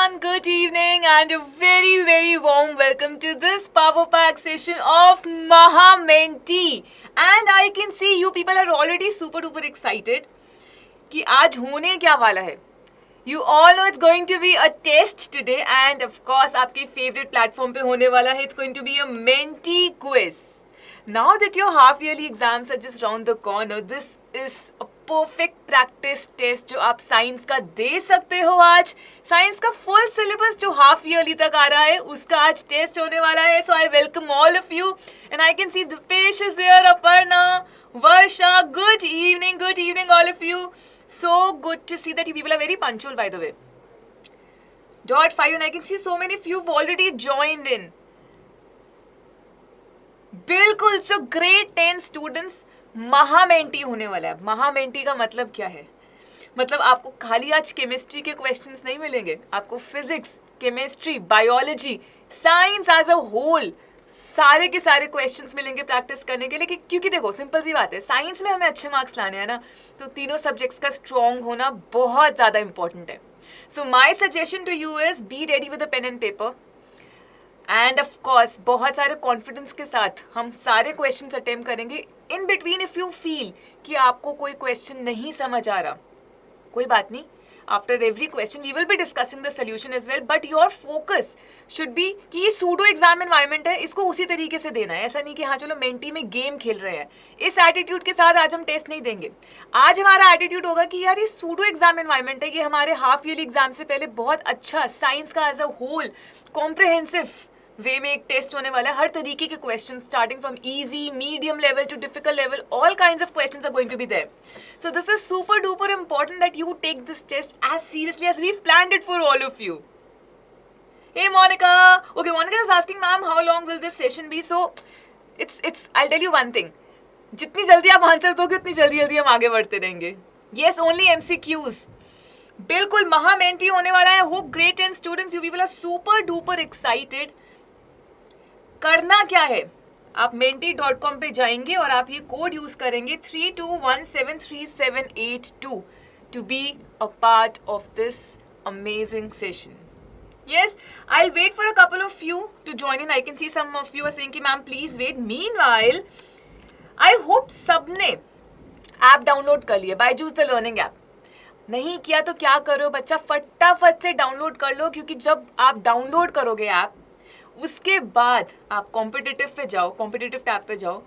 everyone, good evening and a very warm welcome to this power pack session of Maha Menti. And I can see you people are already super duper excited कि आज होने क्या वाला है. You all know it's going to be a test today and of course आपके favorite platform पे होने वाला है. It's going to be a Menti quiz. Now that your half yearly exams are just round the corner, this is a perfect practice test जो आप science का दे सकते हो. आज साइंस का फुल सिलेबस जो हाफ ईयरली तक आ रहा है उसका आज टेस्ट होने वाला है. So I welcome all of you and I can see Dipesh is here, Aparna, Varsha. Good evening all of you. So good to see that you people are very punctual by the way. .5 and I can see so many of you have already joined in. बिल्कुल. सो grade 10 students, महा mentee होने वाला है. महा mentee का मतलब क्या है? मतलब आपको खाली आज केमिस्ट्री के क्वेश्चंस नहीं मिलेंगे, आपको physics, chemistry, biology, science as a whole सारे के सारे क्वेश्चंस मिलेंगे प्रैक्टिस करने के लिए. क्योंकि देखो सिंपल सी बात है, साइंस में हमें अच्छे मार्क्स लाने हैं ना, तो तीनों सब्जेक्ट्स का स्ट्रॉन्ग होना बहुत ज़्यादा इंपॉर्टेंट है. So my suggestion to you is be ready with a pen and paper and of course बहुत सारे कॉन्फिडेंस के साथ हम सारे क्वेश्चंस अटेम्प्ट करेंगे. In between if you feel कि आपको कोई क्वेश्चन नहीं समझ आ रहा, कोई बात नहीं. After every question we will be discussing the solution as well, but your focus should be कि ये सूडो एग्जाम एनवायरनमेंट है, इसको उसी तरीके से देना है. ऐसा नहीं कि हाँ चलो मेंटी में गेम खेल रहे हैं. इस एटीट्यूड के साथ आज हम टेस्ट नहीं देंगे. आज हमारा एटीट्यूड होगा कि यार ये सूडो एग्जाम एनवायरनमेंट है, ये हमारे हाफ ईयरली एग्जाम से पहले बहुत अच्छा साइंस का as a whole comprehensive way में एक टेस्ट होने वाला है. हर तरीके के question starting from easy, medium level to difficult level, all kinds of questions are going to be there. So this is super duper important that you take this test as seriously as we've planned it for all of you. Hey Monica. Okay, Monica is asking, ma'am, how long will this session be? So it's I'll tell you one thing. जितनी जल्दी आप answer दोगे उतनी जल्दी हम आगे बढ़ते रहेंगे. Yes, only MCQs. बिल्कुल महा मेंटी होने वाला है. Hope grade 10 students, you people are super duper excited. करना क्या है, आप menti.com पे जाएंगे और आप ये कोड यूज करेंगे 32173782 to be a part of this amazing session. Yes, I'll wait for a couple of you to join in. I can see some of you are saying कि ma'am please wait. Meanwhile, I hope सबने app download कर लिया, BYJU'S the learning app. नहीं किया तो क्या करो बच्चा, फटाफट से डाउनलोड कर लो, क्योंकि जब आप डाउनलोड करोगे ऐप उसके बाद आप कॉम्पिटिटिव पे जाओ, कॉम्पिटिटिव टैब पे जाओ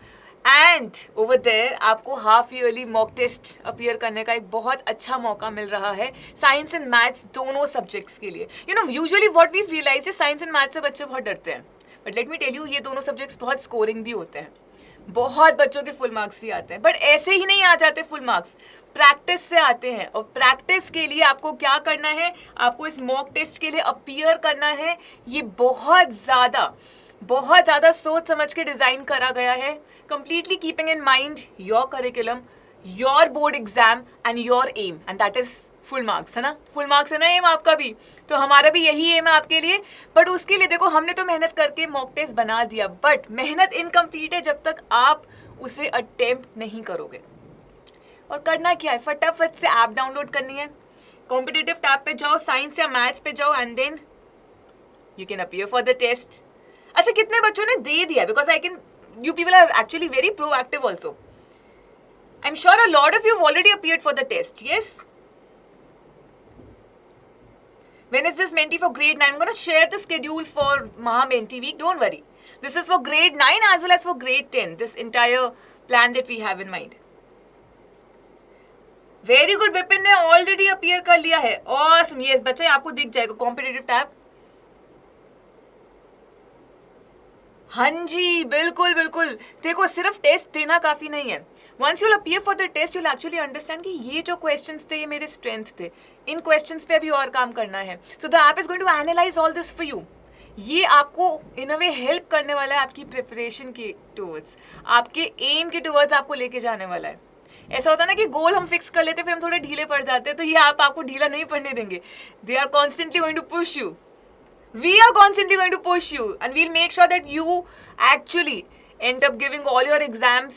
एंड ओवर देयर आपको half yearly mock test appear करने का एक बहुत अच्छा मौका मिल रहा है साइंस एंड मैथ्स दोनों सब्जेक्ट्स के लिए. You know usually what we realise है, साइंस एंड मैथ्स से बच्चे बहुत डरते हैं, but let me tell you ये दोनों सब्जेक्ट्स बहुत स्कोरिंग भी होते हैं. बहुत बच्चों के फुल मार्क्स भी आते हैं, बट ऐसे ही नहीं आ जाते फुल मार्क्स, प्रैक्टिस से आते हैं. और प्रैक्टिस के लिए आपको क्या करना है, आपको इस मॉक टेस्ट के लिए अपीयर करना है. ये बहुत ज़्यादा सोच समझ के डिज़ाइन करा गया है, completely keeping in mind your curriculum, your board exam and your aim, and that is full marks. है ना, फुल मार्क्स है ना एम आपका भी, तो हमारा भी यही एम है आपके लिए. बट उसके लिए देखो हमने तो मेहनत करके मॉक टेस्ट बना दिया, बट मेहनत इनकम्प्लीट है जब तक आप उसे अटेम्प्ट नहीं करोगे. और करना क्या है, फटाफट से ऐप डाउनलोड करनी है, कॉम्पिटिटिव टैब पे जाओ, साइंस या मैथ्स पे जाओ and then you can appear for the test. अच्छा कितने बच्चों ने दे दिया, because I can, you people are actually very proactive also. I am sure a lot of you already appeared for the test. Yes, when is this Menti for grade 9? I'm going to share the schedule for Maha Menti week, don't worry. This is for grade 9 as well as for grade 10, this entire plan that we have in mind. Very good, Vipin ने already appear कर लिया है. Awesome. Yes बच्चे आपको दिख जाएगा competitive tab. हाँ जी बिल्कुल. देखो सिर्फ टेस्ट देना काफी नहीं है. Once you'll appear for the test you'll actually understand कि ये जो क्वेश्चंस थे ये मेरे स्ट्रेंथ थे, इन क्वेश्चंस पे अभी और काम करना है. So the app is going to analyse all this for you. ये आपको इन अ वे हेल्प करने वाला है आपकी प्रिपरेशन के टुवर्ड्स, आपके एम के टुवर्ड्स आपको लेके जाने वाला है. ऐसा होता है ना कि गोल हम फिक्स कर लेते फिर हम थोड़े ढीले पड़ जाते हैं, तो ये आप आपको ढीला नहीं पड़ने देंगे. They are constantly going to push you. We are constantly going to push you and we'll make sure that you actually end up giving all your exams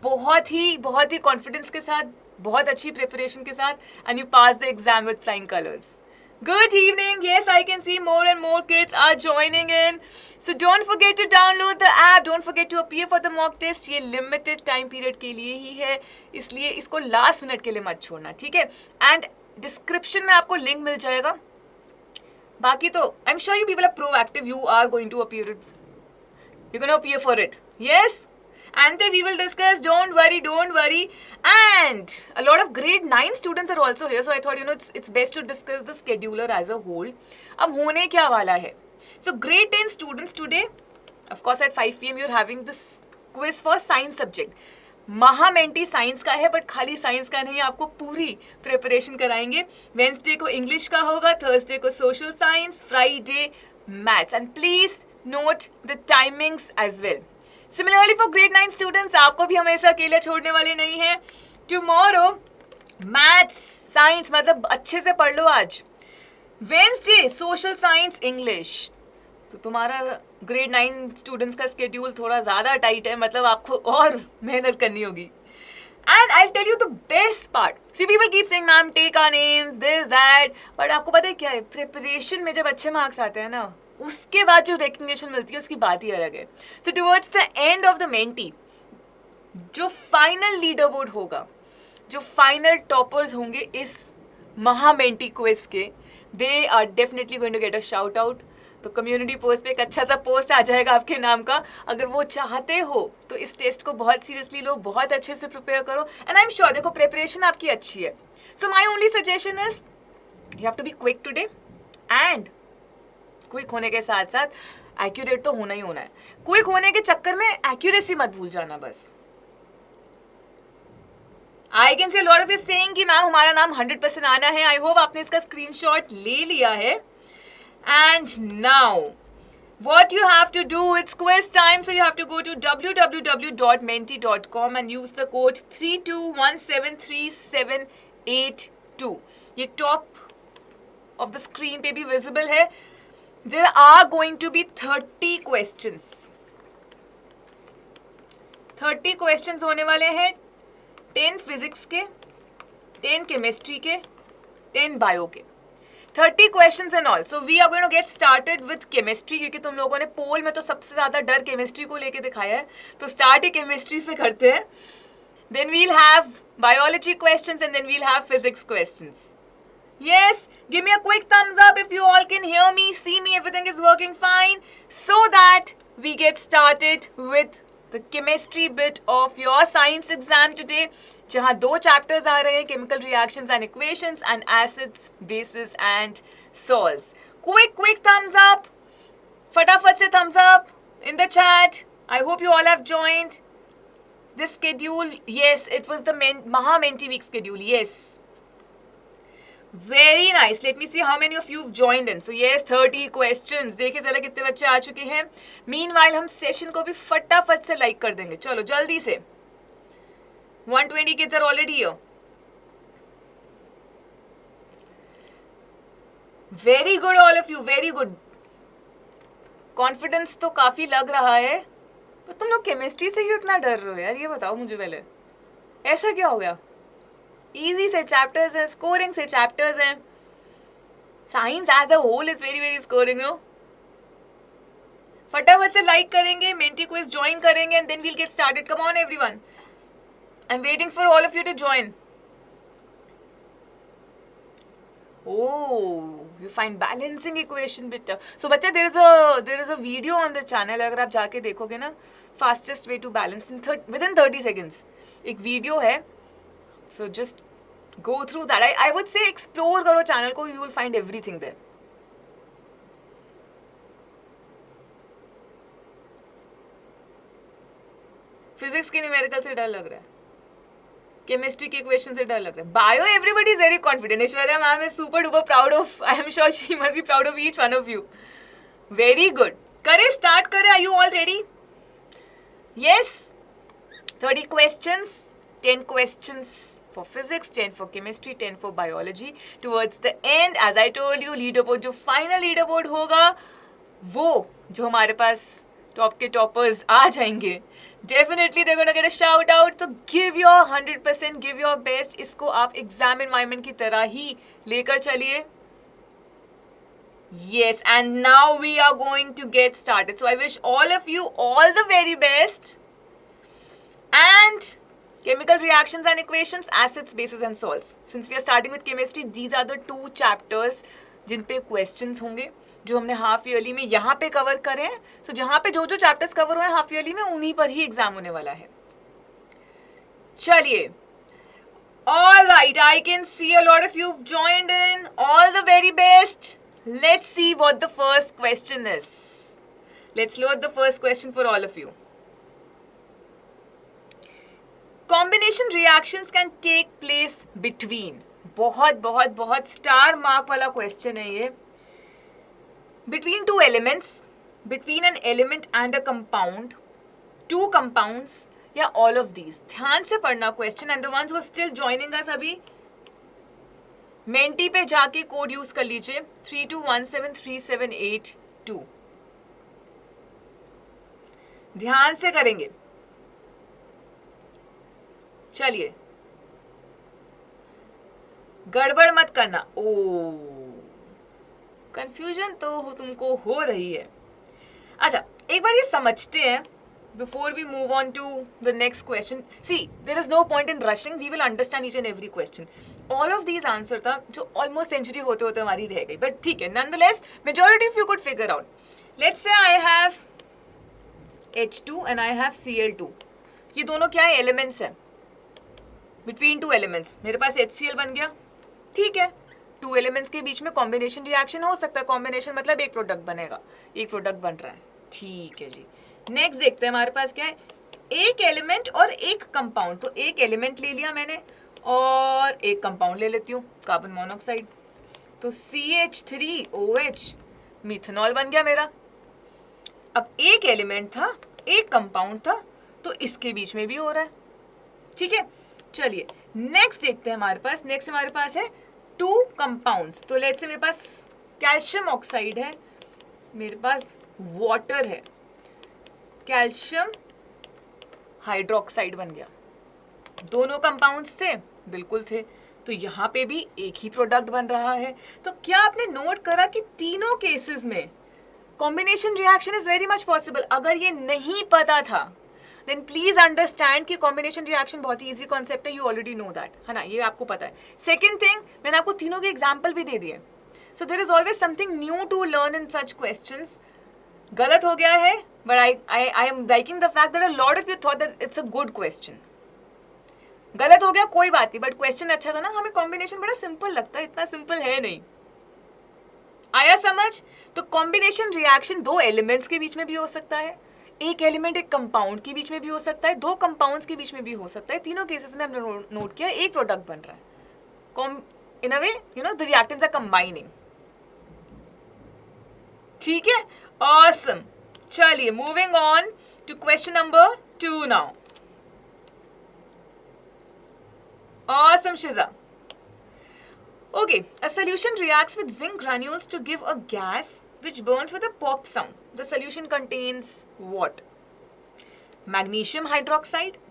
बहुत ही कॉन्फिडेंस के साथ, बहुत अच्छी प्रिपरेशन के साथ, and you pass the exam with flying colors. Good evening. Yes, I can see more and more kids are joining in. So don't forget to download the app. Don't forget to appear for the mock test. ये limited time period के लिए ही है, इसलिए इसको last minute के लिए मत छोड़ना, ठीक है? And description में आपको link मिल जाएगा. बाकी तो I'm sure you people are proactive. You are going to appear it. You're going to appear for it. Yes? And then we will discuss. Don't worry. And a lot of grade 9 students are also here. So I thought, it's best to discuss the scheduler as a whole. अब होने क्या वाला है? So grade 10 students today, of course at 5 PM you're having this quiz for science subject. Maha Menti science का है, but खाली science का नहीं, आपको पूरी प्रिपरेशन कराएंगे. वेंसडे को इंग्लिश का होगा, थर्सडे को social science, Friday maths. And please note the timings as well. Similarly for grade 9 students, आपको भी हमेशा अकेले छोड़ने वाले नहीं हैं. टुमारो मैथ्स साइंस मतलब अच्छे से पढ़ लो आज. Wednesday social science English. तो तुम्हारा ग्रेड 9 स्टूडेंट्स का स्केड्यूल थोड़ा ज़्यादा टाइट है, मतलब आपको और मेहनत करनी होगी. And I'll tell you the best part. See, people keep saying, ma'am, take our names, this, that. But आपको पता है क्या है? Preparation में जब अच्छे मार्क्स आते हैं ना, उसके बाद जो recognition मिलती है उसकी बात ही अलग है. So towards the end of the Menti, जो final leaderboard होगा, जो final toppers होंगे इस Maha Menti quiz के, they are definitely going to get a shout out. तो कम्युनिटी पोस्ट पे एक अच्छा सा पोस्ट आ जाएगा आपके नाम का. अगर वो चाहते हो तो इस टेस्ट को बहुत सीरियसली लो, बहुत अच्छे से प्रिपेयर करो. एंड आई एम श्योर, देखो प्रिपरेशन आपकी अच्छी है. So my only suggestion is you have to be quick today. And quick होने के साथ साथ एक्यूरेट तो होना ही होना है. क्विक होने के चक्कर में एक्यूरेसी मत भूल जाना बस. आई can see lot of you saying कि मैम हमारा नाम 100% आना है. आई होप आपने इसका स्क्रीनशॉट ले लिया है. And now, what you have to do, it's quiz time, so you have to go to www.menti.com and use the code 32173782. ये top of the screen पे भी visible है. There are going to be 30 questions. 30 questions होने वाले हैं. 10 physics के, 10 chemistry के, 10 bio के. 30 questions and all. So we are going to get started with chemistry, क्योंकि तुम लोगों ने पोल में तो सबसे ज़्यादा डर केमिस्ट्री को लेके दिखाया है, तो स्टार्ट ही केमिस्ट्री से करते हैं. Then we'll have biology questions and then we'll have physics questions. Yes, give me a quick thumbs up if you all can hear me, see me, everything is working fine, so that we get started with the chemistry bit of your science exam today, जहाँ 2 chapters आ रहे हैं, chemical reactions and equations and acids, bases and salts. Quick thumbs up. फटाफट से thumbs up in the chat. I hope you all have joined this schedule. Yes, it was the Maha Menti week schedule. Yes. Very nice. Let me see how many of you have joined in. So yes, 30 questions. देखिए जरा कितने बच्चे आ चुके हैं. Meanwhile हम session को भी फटाफट से लाइक कर देंगे. चलो जल्दी से. 120 kids are already here. Very good all of you. Very good. Confidence तो काफी लग रहा है. पर तुम लोग केमिस्ट्री से क्यों इतना डर रहे हो यार? ये बताओ मुझे पहले. ऐसा क्या हो गया? इजी से चैप्टर्स हैं, स्कोरिंग से चैप्टर्स हैं. Science as a whole is very scoring no. फटाफट से लाइक करेंगे, मेंटी क्विज ज्वाइन करेंगे and then we'll get started. Come on everyone. I'm waiting for all of you to join. Oh, you find balancing equation bit tough. So बच्चे there is a video on the channel. अगर आप जाके देखोगे ना, fastest way to balance in within 30 seconds. एक video है. So just go through that. I would say explore करो channel को. You will find everything there. Physics के न्यूमेरिकल से डर लग रहा है. केमिस्ट्री के इक्वेशन से डर लग रहा है. Bio everybody is very confident. Aishwarya ma'am is super duper proud of. I am sure she must be proud of each one of you. Very good. करे स्टार्ट करे. Are you all ready? Yes. 30 questions. 10 questions for physics, 10 for chemistry, 10 for biology. Towards the end, as I told you, leaderboard जो final leaderboard होगा, वो जो हमारे पास top के toppers आ जाएंगे, definitely they're gonna get a shout out. So give your 100%, give your best. इसको आप exam environment की तरह ही लेकर चलिए. Yes, and now we are going to get started. So I wish all of you all the very best. And chemical reactions and equations, acids, bases and salts. Since we are starting with chemistry, these are the two chapters जिन पे questions होंगे जो हमने half yearly में यहाँ पे cover करे हैं. So जहाँ पे जो जो चैप्टर्स कवर हुए हैं हाफ ईयरली में उन्हीं पर ही एग्जाम होने वाला है. चलिए. All right, I can see a lot of you've joined in. All the very best. Let's see what the first question is. Let's load the first question for all of you. Combination reactions can take place between. बहुत बहुत बहुत star mark वाला question है ये. Between two elements, between an element and a compound, two compounds, या all of these. ध्यान से पढ़ना question. And the ones who are still joining us अभी मेंटी पे जाके कोड यूज कर लीजिए 32173782. ध्यान से करेंगे. चलिए, गड़बड़ मत करना. ओ, कंफ्यूजन तो तुमको हो रही है. अच्छा, एक बार ये समझते हैं before we move on to the next question. See, there is no point in rushing. We will understand each and every question. All of these answer था जो almost century होते होते हमारी रह गई. But ठीक है, nonetheless, majority of you could figure out. Let's say I have H2 and I have Cl2. ये दोनों क्या है? Elements है. Between two elements. मेरे पास HCl बन गया. ठीक है. Two elements के बीच में combination reaction हो सकता है. Combination मतलब एक product बनेगा. एक product बन रहा है. ठीक है जी. नेक्स्ट देखते हैं हमारे पास क्या है. एक एलिमेंट और एक कंपाउंड. तो एक एलिमेंट ले लिया मैंने और एक कंपाउंड ले लेती हूँ, कार्बन मोनोऑक्साइड. तो CH3OH मिथेनॉल बन गया मेरा. अब एक एलिमेंट था, एक कंपाउंड था, तो इसके बीच में भी हो रहा है. ठीक है. चलिए नेक्स्ट देखते हैं हमारे पास. नेक्स्ट हमारे पास है टू कंपाउंड्स. तो लेट्स से मेरे पास कैल्शियम ऑक्साइड है, मेरे पास वाटर है, कैल्शियम हाइड्रोक्साइड बन गया. दोनों कंपाउंड्स थे, बिल्कुल थे. तो यहाँ पे भी एक ही प्रोडक्ट बन रहा है. तो क्या आपने नोट करा कि तीनों केसेस में combination reaction is very much possible. अगर ये नहीं पता था देन प्लीज अंडरस्टैंड कि कॉम्बिनेशन रिएक्शन बहुत ही इजी कॉन्सेप्ट है. यू ऑलरेडी नो दैट, है ना, ये आपको पता है. सेकेंड थिंग, मैंने आपको तीनों के एग्जाम्पल भी दे दिए. So there is always something new to learn in such questions. गलत हो गया है, but I am liking the fact that a lot of you thought that it's a good question. गलत हो गया कोई बात नहीं, बट क्वेश्चन अच्छा था ना. हमें कॉम्बिनेशन बड़ा सिंपल लगता है, इतना सिंपल है नहीं. आया समझ? तो कॉम्बिनेशन रिएक्शन दो एलिमेंट्स के बीच में भी हो सकता है, एक एलिमेंट एक कंपाउंड के बीच में भी हो सकता है, दो कंपाउंड्स के बीच में भी हो सकता है. तीनों केसेस में हमने नोट किया एक प्रोडक्ट बन रहा है. In a way you know the reactants are combining. ठीक है. Awesome. चलिए, moving on to question number 2 now. Awesome, Shiza. Okay, a solution reacts with zinc granules to give a gas which burns with a pop sound. The solution contains what? Magnesium hydroxide,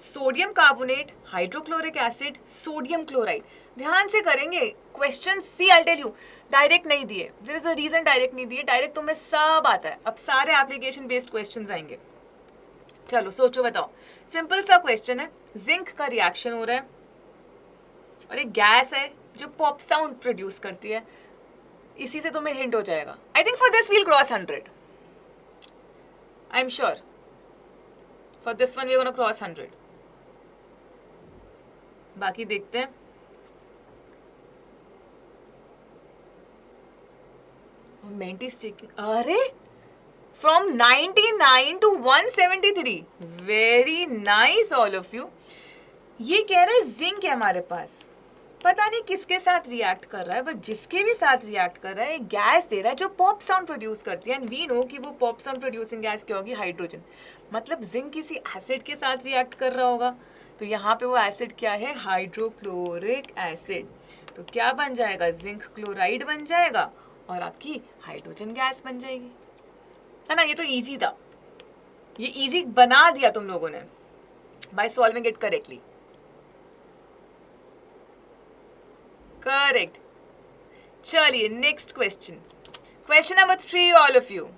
sodium carbonate, hydrochloric acid, sodium chloride. ध्यान से करेंगे question. See I tell you, direct नहीं दिए. There is a reason direct नहीं दिए. Direct तुम्हें सब आता है. अब सारे एप्लीकेशन बेस्ड क्वेश्चंस आएंगे. चलो सोचो, बताओ. सिंपल सा क्वेश्चन है. जिंक का रिएक्शन हो रहा है और एक गैस है जो पॉप साउंड प्रोड्यूस करती है. इसी से तुम्हें हिंट हो जाएगा. I think for this will cross 100. I am sure for this one we gonna cross 100. बाकी देखते हैं. Menti sticking. अरे from 99 to 173. Very nice all of you. ये कह रहा है जिंक है हमारे पास, पता नहीं किसके साथ रिएक्ट कर रहा है, बट जिसके भी साथ रिएक्ट कर रहा है गैस दे रहा है जो पॉप साउंड प्रोड्यूस करती है. एंड वी नो कि वो पॉप साउंड प्रोड्यूसिंग गैस क्या होगी? हाइड्रोजन. मतलब जिंक किसी एसिड के साथ रिएक्ट कर रहा होगा. तो यहाँ पे वो एसिड क्या है? Hydrochloric acid. तो क्या बन जाएगा? जिंक क्लोराइड बन जाएगा और आपकी हाइड्रोजन गैस बन जाएगी. है ना, ये तो इजी था. ये इजी बना दिया तुम लोगों ने by solving it correctly. Correct. चलिए next question. Question number 3, all of you.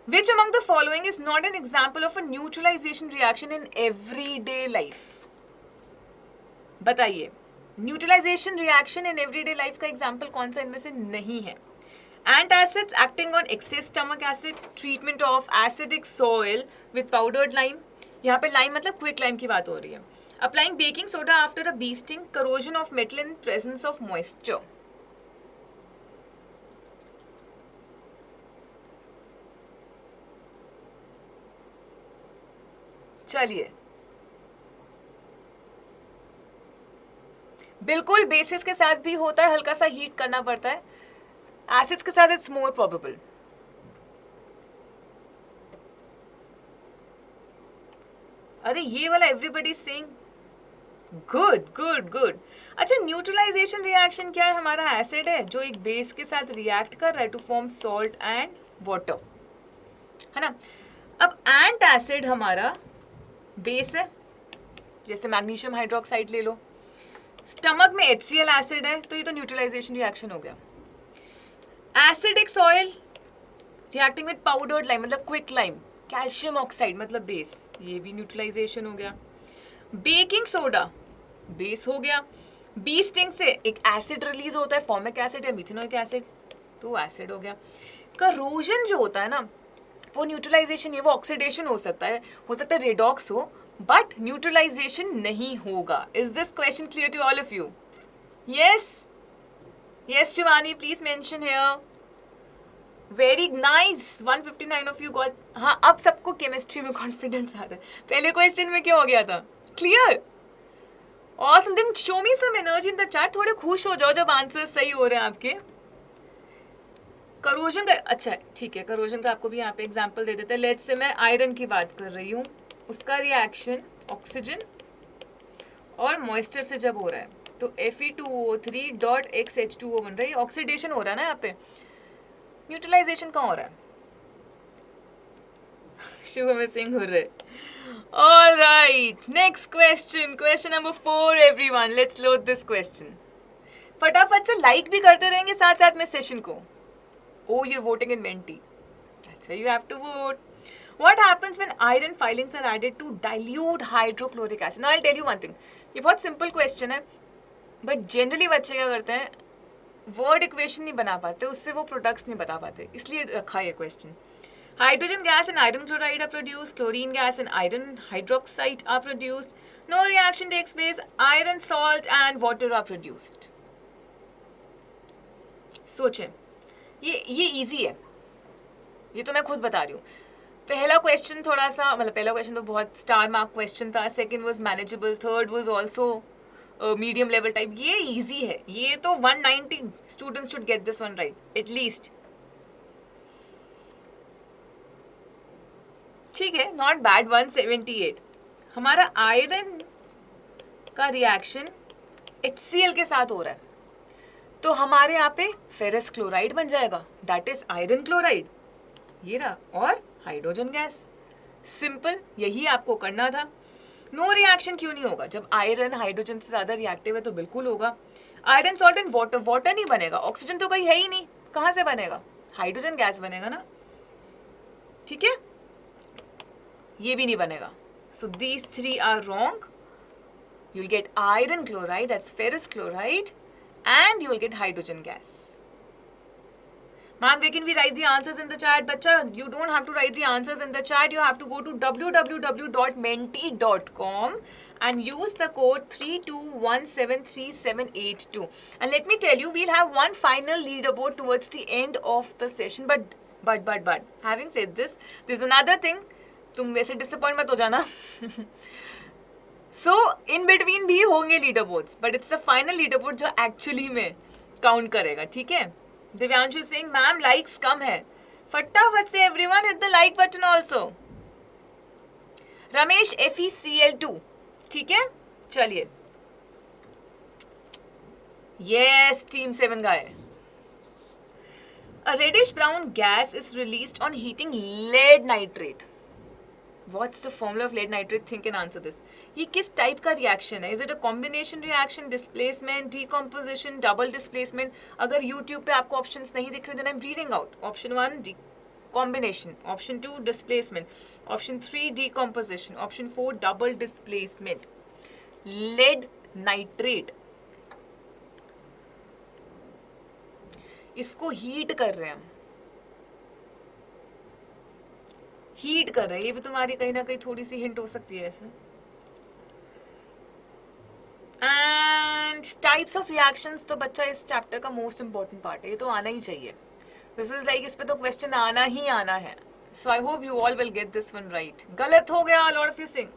Which among the following is not an example of a neutralization reaction in everyday life? बताइए, neutralisation reaction in everyday life का example कौन सा इनमें से नहीं है? Antacids acting on excess stomach acid, treatment of acidic soil with powdered lime, यहाँ पे लाइम मतलब क्विक लाइम की बात हो रही है, applying baking soda after a bee sting, corrosion of metal in presence of moisture. चलिए, बिल्कुल बेसिस के साथ भी होता है, हल्का सा हीट करना पड़ता है. एसिड्स के साथ इट्स मोर प्रोबेबल. अरे ये वाला everybody saying good good good. अच्छा, न्यूट्रलाइजेशन रिएक्शन क्या है? हमारा एसिड है जो एक बेस के साथ रिएक्ट कर रहा है to form salt and water, है ना. अब एंट एसिड हमारा बेस है, जैसे मैग्नीशियम हाइड्रोक्साइड ले लो. स्टमक में HCl एसिड है, तो ये तो न्यूट्रलाइजेशन रिएक्शन हो गया. Acidic soil reacting with powdered lime मतलब क्विक लाइम, कैल्शियम ऑक्साइड मतलब बेस, ये भी न्यूट्रलाइजेशन हो गया. बेकिंग सोडा बेस हो गया. बीस्टिंग से एक एसिड रिलीज होता है, फॉर्मिक एसिड या मिथेनोइक एसिड, तो एसिड हो गया. करोजन जो होता है ना, वो न्यूट्रलाइजेशन, ये वो ऑक्सीडेशन हो सकता है रेडॉक्स हो, बट न्यूट्रलाइजेशन नहीं होगा. Is this question clear to all of you? Yes yes Shivani, please mention here. Very nice, 159 of you got. हाँ, अब सबको केमिस्ट्री में कॉन्फिडेंस आ रहा है. पहले क्वेश्चन में क्या हो गया था? Clear. Awesome. Then show me some energy in the chat. थोड़े खुश हो जाओ जब आंसर सही हो रहे हैं आपके. करोजन का, अच्छा ठीक है, करोजन का आपको भी यहाँ पे एग्जांपल दे देते हैं. लेट्स से मैं आयरन की बात कर रही हूँ, उसका रिएक्शन ऑक्सीजन और मॉइस्चर से जब हो रहा है तो Fe2O3.XH2O बन रहा है. ऑक्सीडेशन हो रहा है ना यहाँ पे. न्यूट्रलाइजेशन कहाँ हो रहा है? शुभ सिंह हो रहे. All right, next question, question number 4 everyone. Let's load this question. फटाफट से लाइक भी करते रहेंगे साथ साथ में सेशन को. Oh, you're voting in Menti. That's why you have to vote. What happens when iron filings are added to dilute hydrochloric acid? Now I'll tell you one thing. ये बहुत simple question है, but generally बच्चे क्या करते हैं, word equation नहीं बना पाते, उससे वो products नहीं बता पाते, इसलिए रखा है question. Hydrogen gas and iron chloride are produced. Chlorine gas and iron hydroxide are produced. No reaction takes place. Iron salt and water are produced. सोचें. ये इजी है, ये तो मैं खुद बता रही हूँ. पहला क्वेश्चन थोड़ा सा, मतलब पहला क्वेश्चन तो बहुत स्टार मार्क क्वेश्चन था. Second was manageable, third was also medium level type. ये इजी है, ये तो 190 students should get this one right at least. ठीक है, नॉट बैड. 178. हमारा आयरन का रिएक्शन HCl के साथ हो रहा है, तो हमारे यहाँ पे फेरस क्लोराइड बन जाएगा, दैट इज आयरन क्लोराइड. ये रहा, और हाइड्रोजन गैस. सिंपल, यही आपको करना था. नो रिएक्शन क्यों नहीं होगा? जब आयरन हाइड्रोजन से ज्यादा रिएक्टिव है तो बिल्कुल होगा. Iron salt and water, water नहीं बनेगा, ऑक्सीजन तो कहीं है ही नहीं, कहाँ से बनेगा? हाइड्रोजन गैस बनेगा ना. ठीक है, ये भी नहीं बनेगा. So these 3 are wrong. You will get iron chloride, that's ferrous chloride, and you will get hydrogen gas. Ma'am, where can we write the answers in the chat? Bacha, you don't have to write the answers in the chat. You have to go to www.menti.com and use the code 32173782. And let me tell you, we'll have one final leaderboard towards the end of the session. But having said this, there's another thing. तुम वैसे disappoint मत हो जाना. सो in between भी होंगे leader boards, but it's the final leader board जो actually में count करेगा. ठीक है. दिव्यांशु सिंह, मैम लाइक्स कम है. फटाफट से everyone hit the like button also. Ramesh FeCl2. ठीक है, चलिए. यस, टीम 7 का है. A reddish brown gas is released on heating lead nitrate. What's the formula of lead nitrate, think and answer this. ये किस टाइप का रिएक्शन है? Is it a combination reaction, displacement, decomposition, double displacement? अगर YouTube पे आपको options नहीं दिख रहे then I am reading out. Option 1 combination, option 2 displacement, option 3 decomposition, option 4 double displacement. Lead nitrate, इसको हीट कर रहे हैं हम, हीट कर रहे हैं. ये भी तुम्हारी कहीं ना कहीं थोड़ी सी हिंट हो सकती है ऐसे. एंड टाइप्स ऑफ रिएक्शंस तो बच्चा इस चैप्टर का मोस्ट इंपॉर्टेंट पार्ट है, ये तो आना ही चाहिए. दिस इज लाइक इस पे तो क्वेश्चन आना ही आना है. So I hope you all will get this one right. गलत हो गया lot of you sing.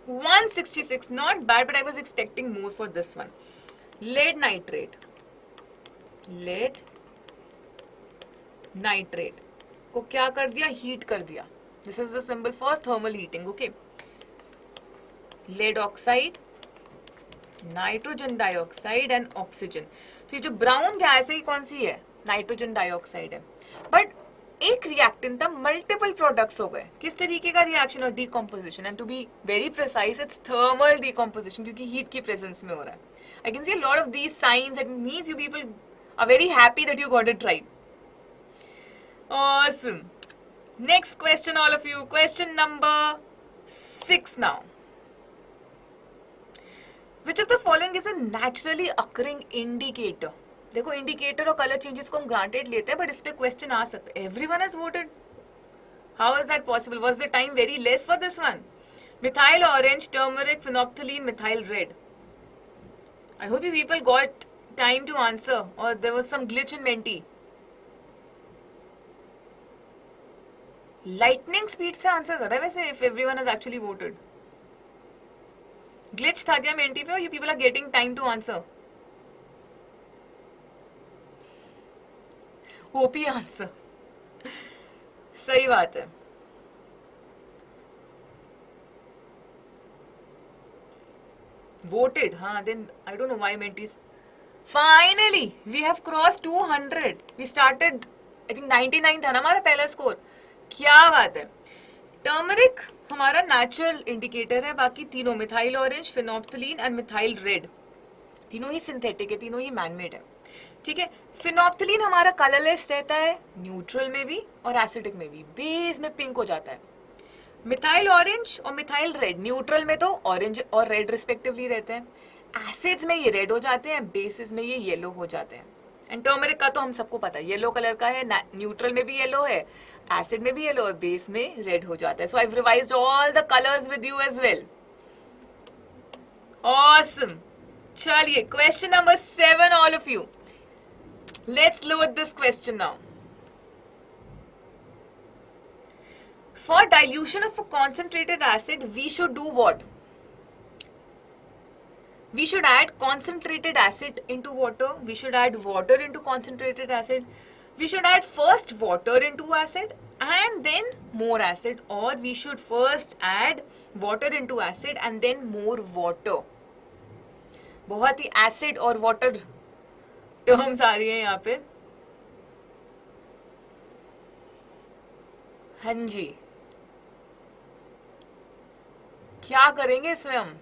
166, not bad but I was expecting more for this one. Lead nitrate, lead nitrate को क्या कर दिया? हीट कर दिया. This is the symbol for thermal heating. Okay, lead oxide, nitrogen dioxide and oxygen. तो ये जो brown gas है ये कौन सी है? नाइट्रोजन डाइऑक्साइड है. बट एक रिएक्टेंट था, मल्टीपल प्रोडक्ट्स हो गए. किस तरीके का रिएक्शन? और decomposition. And to be very precise it's thermal decomposition, क्योंकि हीट की प्रेजेंस में हो रहा है. I can see a lot of these science. It means you people are very happy that you got it right. Awesome. Next question all of you. Question number 6 now. Which of the following is a naturally occurring indicator? देखो indicator और colour changes को हम granted लेते हैं, but इस पे question आ सकते हैं. Everyone has voted. How is that possible? Was the time very less for this one? Methyl orange, turmeric, phenolphthalein, methyl red. I hope you people got time to answer और there was some glitch in Menti. Lightning speed से answer कर रहा है वैसे, if everyone has actually voted. Glitch था क्या Menti पे, और you people are getting time to answer? OP answer. सही बात है. voted, हाँ, then I don't know why mentees. Finally we have crossed 200. We started I think 99 था ना हमारा पहला स्कोर. क्या बात है. टर्मरिक हमारा नेचुरल इंडिकेटर है, बाकी तीनों methyl orange, phenolphthalein and methyl red तीनों ही सिंथेटिक है, तीनों ही मैनमेड है. ठीक है. फिनोप्थलीन हमारा कलरलेस रहता है, न्यूट्रल में भी और एसिडिक में भी. बेस में पिंक हो जाता है. मिथाइल ऑरेंज और मिथाइल रेड न्यूट्रल में तो ऑरेंज और रेड रिस्पेक्टिवली रहते हैं. एसिड्स में ये रेड हो जाते हैं, बेसिस में ये येलो हो जाते हैं. एंड टर्मरिक का तो हम सबको पता है येलो कलर का है, न्यूट्रल में भी येलो है, एसिड में भी येलो और बेस में रेड हो जाता है. So I have revised all the colours with you as well. Awesome. चलिए question number 7 all of you. Let's load this question now. For dilution of a concentrated acid, we should do what? We should add concentrated acid into water. We should add water into concentrated acid. We should add first water into acid and then more acid, or we should first add water into acid and then more water. बहुत ही acid और water terms आ रही हैं यहाँ पे. हाँ जी. क्या करेंगे इसमें हम?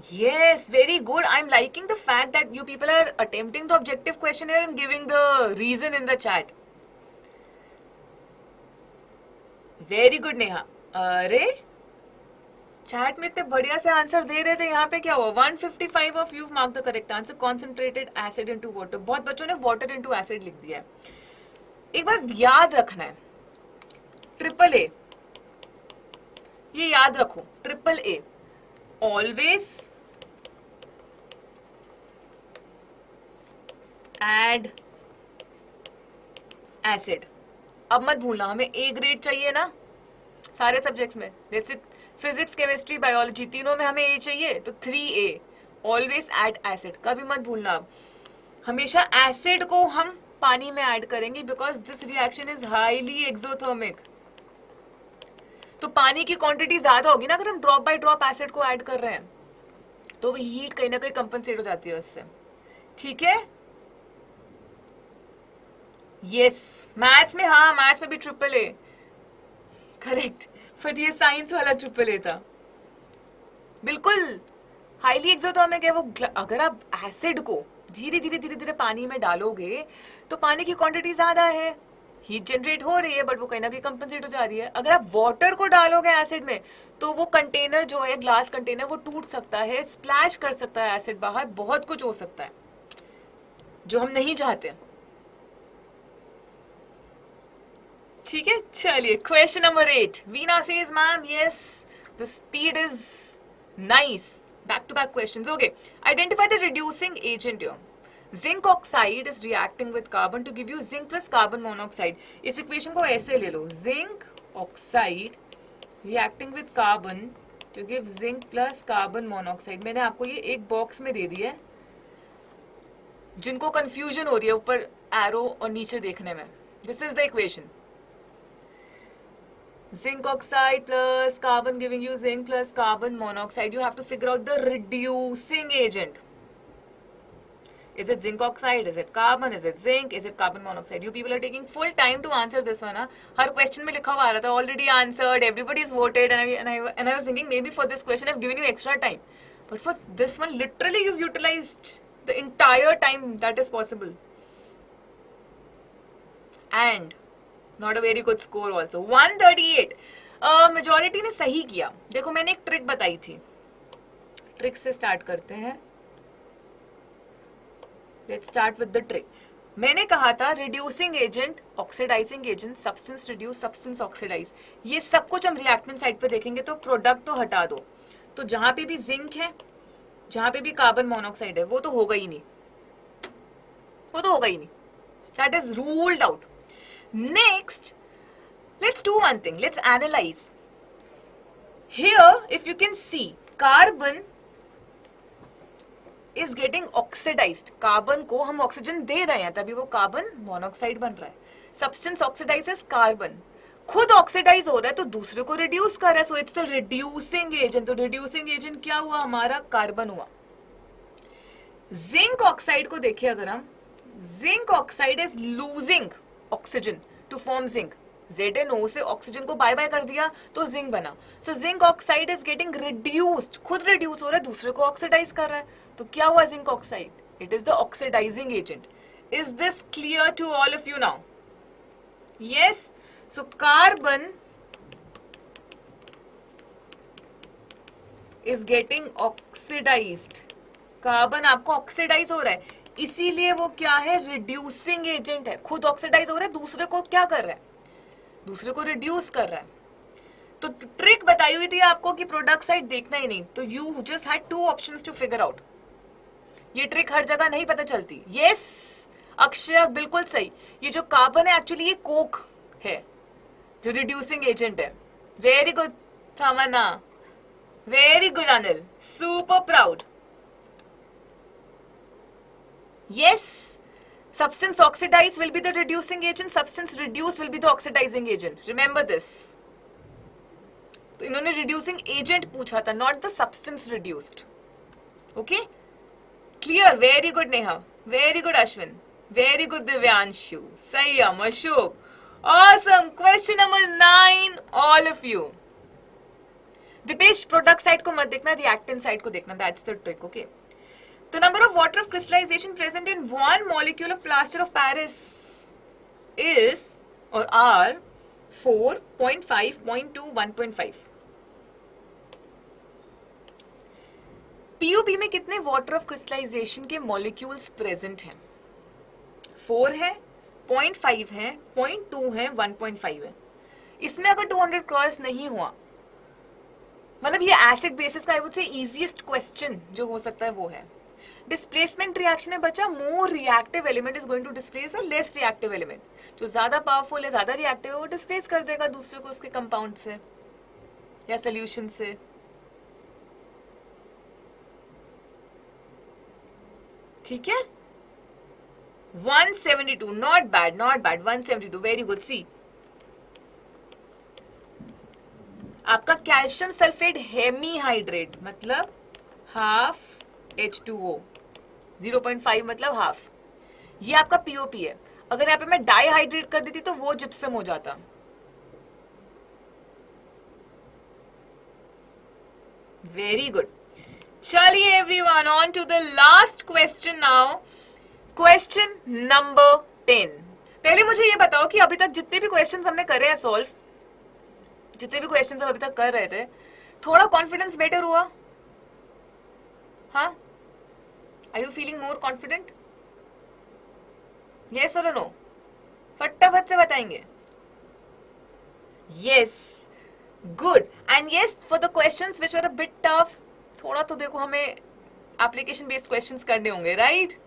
Yes, very good. I'm liking the fact that you people are attempting the objective question here and giving the reason in the chat. Very good, Neha. अरे चैट में इतने बढ़िया से आंसर दे रहे थे, यहाँ पे क्या हुआ? 155 of you mark the correct answer. Concentrated acid into water. बहुत बच्चों ने वाटर इनटू एसिड लिख दिया है. एक बार याद रखना है, ट्रिपल ए, ये याद रखो. Triple A always add acid. अब मत भूलना, हमें ए ग्रेड चाहिए ना सारे सब्जेक्ट्स में. जैसे फिजिक्स, केमिस्ट्री, बायोलॉजी तीनों में हमें ए चाहिए, तो 3A. ऑलवेज एड एसिड, कभी मत भूलना. हमेशा एसिड को हम पानी में ऐड करेंगे because this reaction is highly exothermic. तो पानी की क्वांटिटी ज्यादा होगी ना अगर हम ड्रॉप बाय ड्रॉप एसिड को ऐड कर रहे हैं, तो हीट कहीं ना कहीं कंपनसेट हो जाती है उससे. ठीक है. यस, मैथ्स में, हाँ मैथ्स में भी ट्रिपल ए, करेक्ट, बट ये साइंस वाला ट्रिपल ए था। बिल्कुल, हाईली एक्सोथर्मिक है वो। अगर आप एसिड को धीरे धीरे धीरे धीरे पानी में डालोगे तो पानी की क्वांटिटी ज्यादा है, हीट जनरेट हो रही है, बट वो कहीं ना कहीं कंपनसेट हो जा रही है। अगर आप वाटर को डालोगे एसिड में तो वो कंटेनर जो है, ग्लास कंटेनर, वो टूट सकता है, स्प्लैश कर सकता है एसिड बाहर, बहुत कुछ हो सकता है जो हम नहीं चाहते। ठीक है, चलिए question number 8। Veena says ma'am yes the speed is nice. Back to back questions. Okay. Identify the reducing agent here. Zinc oxide is reacting with carbon to give you zinc plus carbon monoxide. इस equation को ऐसे ले लो, zinc oxide reacting with carbon to give zinc plus carbon monoxide. मैंने आपको ये एक box में दे दिया है, जिनको कंफ्यूजन हो रही है ऊपर एरो और नीचे देखने में। This is the equation. Zinc oxide plus carbon giving you zinc plus carbon monoxide. You have to figure out the reducing agent. Is it zinc oxide? Is it carbon? Is it zinc? Is it carbon monoxide? You people are taking full time to answer this one. Her question में लिखा हुआ आ रहा था already answered. Everybody's voted, and I was thinking maybe for this question I've given you extra time, but for this one literally you've utilized the entire time that is possible. And Not a very good score also. 138. Majority ने सही किया। देखो मैंने एक trick बताई थी, trick से start करते हैं। Let's start with the trick. मैंने कहा था reducing agent, oxidising agent, substance reduce, substance oxidise, ये सब कुछ हम रिएक्टेंट साइड पे देखेंगे, तो प्रोडक्ट तो हटा दो। तो जहां पे भी जिंक है, जहां पे भी कार्बन मोनोऑक्साइड है, वो तो होगा ही नहीं, वो तो होगा ही नहीं, that is ruled out. Next, let's do one thing. Let's analyze. Here, if you can see, carbon is getting oxidized. Carbon को हम ऑक्सीजन दे रहे हैं, तभी वो कार्बन मोनोऑक्साइड बन रहा है। Substance oxidizes carbon. खुद ऑक्सीडाइज हो रहा है तो दूसरे को रिड्यूस कर रहा है, so it's the reducing agent. तो reducing agent क्या हुआ हमारा? कार्बन हुआ। जिंक ऑक्साइड को देखिए, अगर हम, zinc oxide is losing oxygen to form zinc. ZnO से ऑक्सीजन को बाय बाय कर दिया तो जिंक बना। So zinc oxide is getting reduced, खुद रिड्यूस हो रहा है, दूसरे को ऑक्सीडाइज कर रहा है, तो क्या हुआ zinc oxide? It is the oxidising agent. Is this clear to all of you now? Yes. So carbon is getting oxidised, carbon आपको ऑक्सीडाइज हो रहा है, इसीलिए वो क्या है? रिड्यूसिंग एजेंट है। खुद ऑक्सीडाइज हो रहा है, दूसरे को क्या कर रहा है? दूसरे को रिड्यूस कर रहा है। तो ट्रिक बताई हुई थी आपको कि प्रोडक्ट साइड देखना ही नहीं, तो you just had two options to figure out. ये ट्रिक हर जगह नहीं पता चलती। यस अक्षय, बिल्कुल सही। ये जो कार्बन है एक्चुअली ये कोक है जो रिड्यूसिंग एजेंट है। Very good Tamanna, very good Anil, super proud. Yes, substance oxidized will be the reducing agent, substance reduced will be the oxidizing agent. Remember this. तो इन्होंने reducing agent पूछा था, not the substance reduced. Okay? Clear? Very good Neha. Very good Ashwin. Very good Divyanshu. Sayyam, Ashok. Awesome. Question number 9, all of you. Dipesh, product side को मत देखना, reactant side को देखना. That's the trick. Okay? The number of water of crystallization present in one molecule of plaster of Paris is or are 4, 0.5, 0.2, 1.5. POP में कितने water of crystallization के molecules present हैं? 4 है, 0.5 है, 0.2 है, 1.5 है। इसमें अगर 200 क्रॉस नहीं हुआ, मतलब ये एसिड बेसिस का I would say easiest question जो हो सकता है वो है। डिस्प्लेसमेंट रिएक्शन में बचा, more reactive element is going to displace a less reactive element. जो ज्यादा पावरफुल है, ज्यादा रिएक्टिव है, वो डिस्प्लेस कर देगा दूसरे को उसके कंपाउंड से या सोल्यूशन से। ठीक है, 172, not bad, not bad, 172, very good. See आपका कैल्शियम सल्फेट हेमीहाइड्रेट मतलब हाफ H2O, 0.5 मतलब हाफ, ये आपका POP है। अगर यहाँ पे मैं डाईहाइड्रेट कर देती तो वो जिप्सम हो जाता. Very good. चलिए everyone, on to the last question now. Question number 10. पहले मुझे ये बताओ कि अभी तक जितने भी क्वेश्चंस हमने करे हैं सॉल्व, जितने भी क्वेश्चंस हम अभी तक कर रहे थे, थोड़ा कॉन्फिडेंस बेटर हुआ? हाँ, are you feeling more confident? Yes और नो? फटाफट से बताएंगे. Yes, good. And yes, for the questions which are a bit tough, थोड़ा तो देखो हमें एप्लीकेशन बेस्ड क्वेश्चंस करने होंगे, राइट?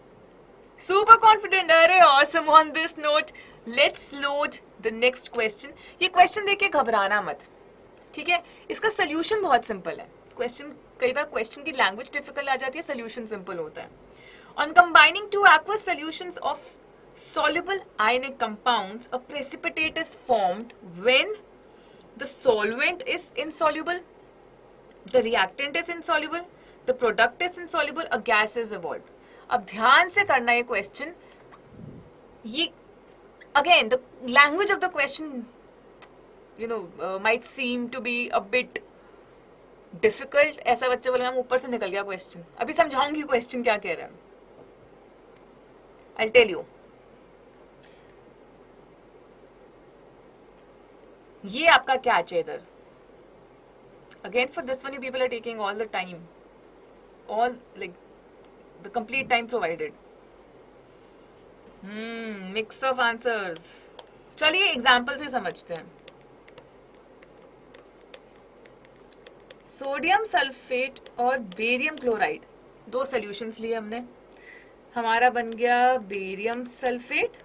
Super confident. अरे awesome. On this note let's load the next question. ये क्वेश्चन देख के घबराना मत, ठीक है? इसका सोल्यूशन बहुत सिंपल है. क्वेश्चन, कई बार क्वेश्चन की लैंग्वेज डिफिकल्ट आ जाती है, सोल्यूशन सिंपल होता है. On combining two aqueous solutions of soluble ionic compounds, a precipitate is formed when the solvent is insoluble, the reactant is insoluble, the product is insoluble, a gas is evolved. अब ध्यान से करना ये question. ये again the language of the question, you know, might seem to be a bit difficult. ऐसा बच्चे बोलेंगे हम ऊपर से निकल गया क्वेश्चन. अभी समझाऊंगी क्वेश्चन क्या कह रहा है. I'll tell you. ये आपका कैच है इधर. Again for this one you people are taking all the time, all like the complete time provided. Mix of answers. चलिए एग्जाम्पल से समझते हैं. सोडियम सल्फेट और बेरियम क्लोराइड, दो सॉल्यूशंस लिए हमने. हमारा बन गया बेरियम सल्फेट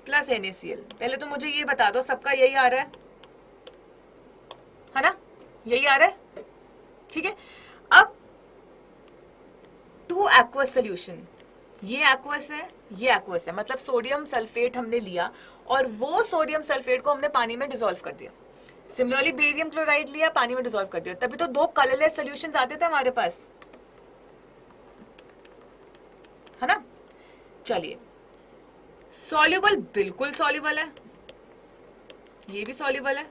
प्लस NaCl. पहले तो मुझे ये बता दो, सबका यही आ रहा है ना? यही आ रहा है, ठीक है? अब टू एक्वस सोल्यूशन, ये एक्वस है, ये एक्वस है, मतलब सोडियम सल्फेट हमने लिया और वो सोडियम सल्फेट को हमने पानी में डिसॉल्व कर दिया. सिमिलरली बेरियम क्लोराइड लिया, पानी में डिसॉल्व कर दिया. तभी तो दो कलरलेस सॉल्यूशंस आते थे हमारे पास, है ना? चलिए, सॉल्युबल बिल्कुल सॉल्युबल है, ये भी सॉल्युबल है,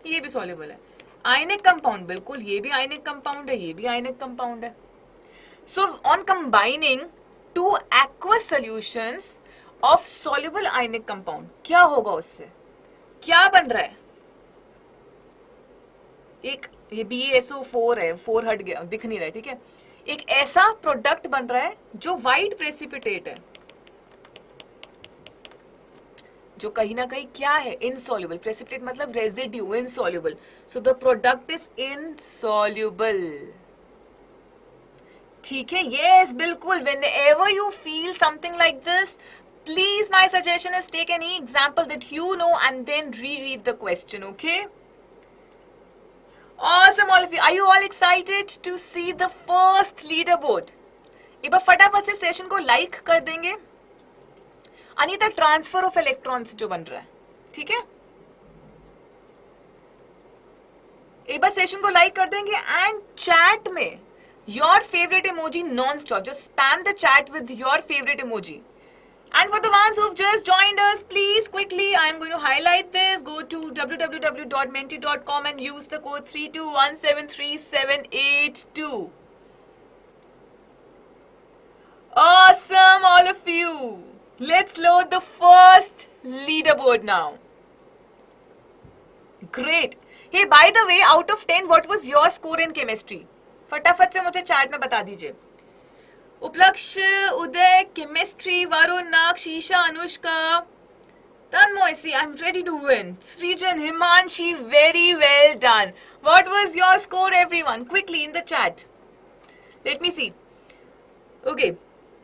ये भी सॉल्युबल है. आयनिक कंपाउंड बिल्कुल, ये भी आयनिक कंपाउंड है, ये भी आयनिक कंपाउंड है. So on combining two aqueous solutions of soluble ionic compound, क्या होगा उससे? क्या बन रहा है? एक ये BaSO4 है, 4 हट गया, दिख नहीं रहा है, ठीक है? एक ऐसा प्रोडक्ट बन रहा है जो वाइट प्रेसिपिटेट है, जो कहीं ना कहीं क्या है? इनसॉल्युबल. प्रेसिपिटेट मतलब residue, insoluble. So the product is insoluble. ठीक है? यस, बिल्कुल. Whenever you feel something like this, please, my suggestion is take any example that you know and then reread the question, okay? Awesome, all of you. Are you all excited to see the first leaderboard? एक बार फटाफट से session को like कर देंगे. Anita, transfer of electrons जो बन रहा है, ठीक है? एक बार सेशन को लाइक कर देंगे एंड चैट में your favourite emoji non stop. Just spam the chat with your favourite emoji. And for the ones who've just joined us, please quickly, I'm going to highlight this. Go to www.menti.com and use the code 32173782. Awesome, all of you. Let's load the first leaderboard now. Great. Hey, by the way, out of 10, what was your score in chemistry? फटाफट से मुझे chat में बता दीजिए. उपलक्ष, उदय, chemistry, Varun, नाग, शीशा, Anushka, Tanmoy, see, I'm ready to win. Srijan, Himanshi, very well done. What was your score, everyone? Quickly in the chat. Let me see. Okay.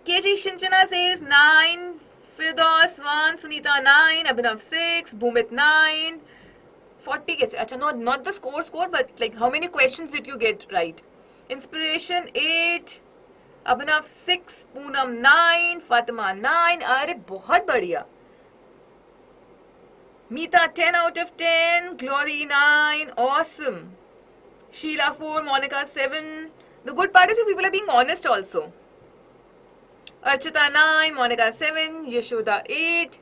KG Shinchana says 9, Firdaus 1, Sunita 9, Abhinav 6, Bhumit 9, 40 कैसे? अच्छा, not the score, but like how many questions did you get right? Inspiration 8, Abhinav 6, Poonam 9, Fatima 9. अरे बहुत बढ़िया. Meeta 10 out of 10, Glory 9, awesome. Sheila 4, Monica 7. The good part is you people are being honest also. Archita 9, Monica 7, Yashoda 8,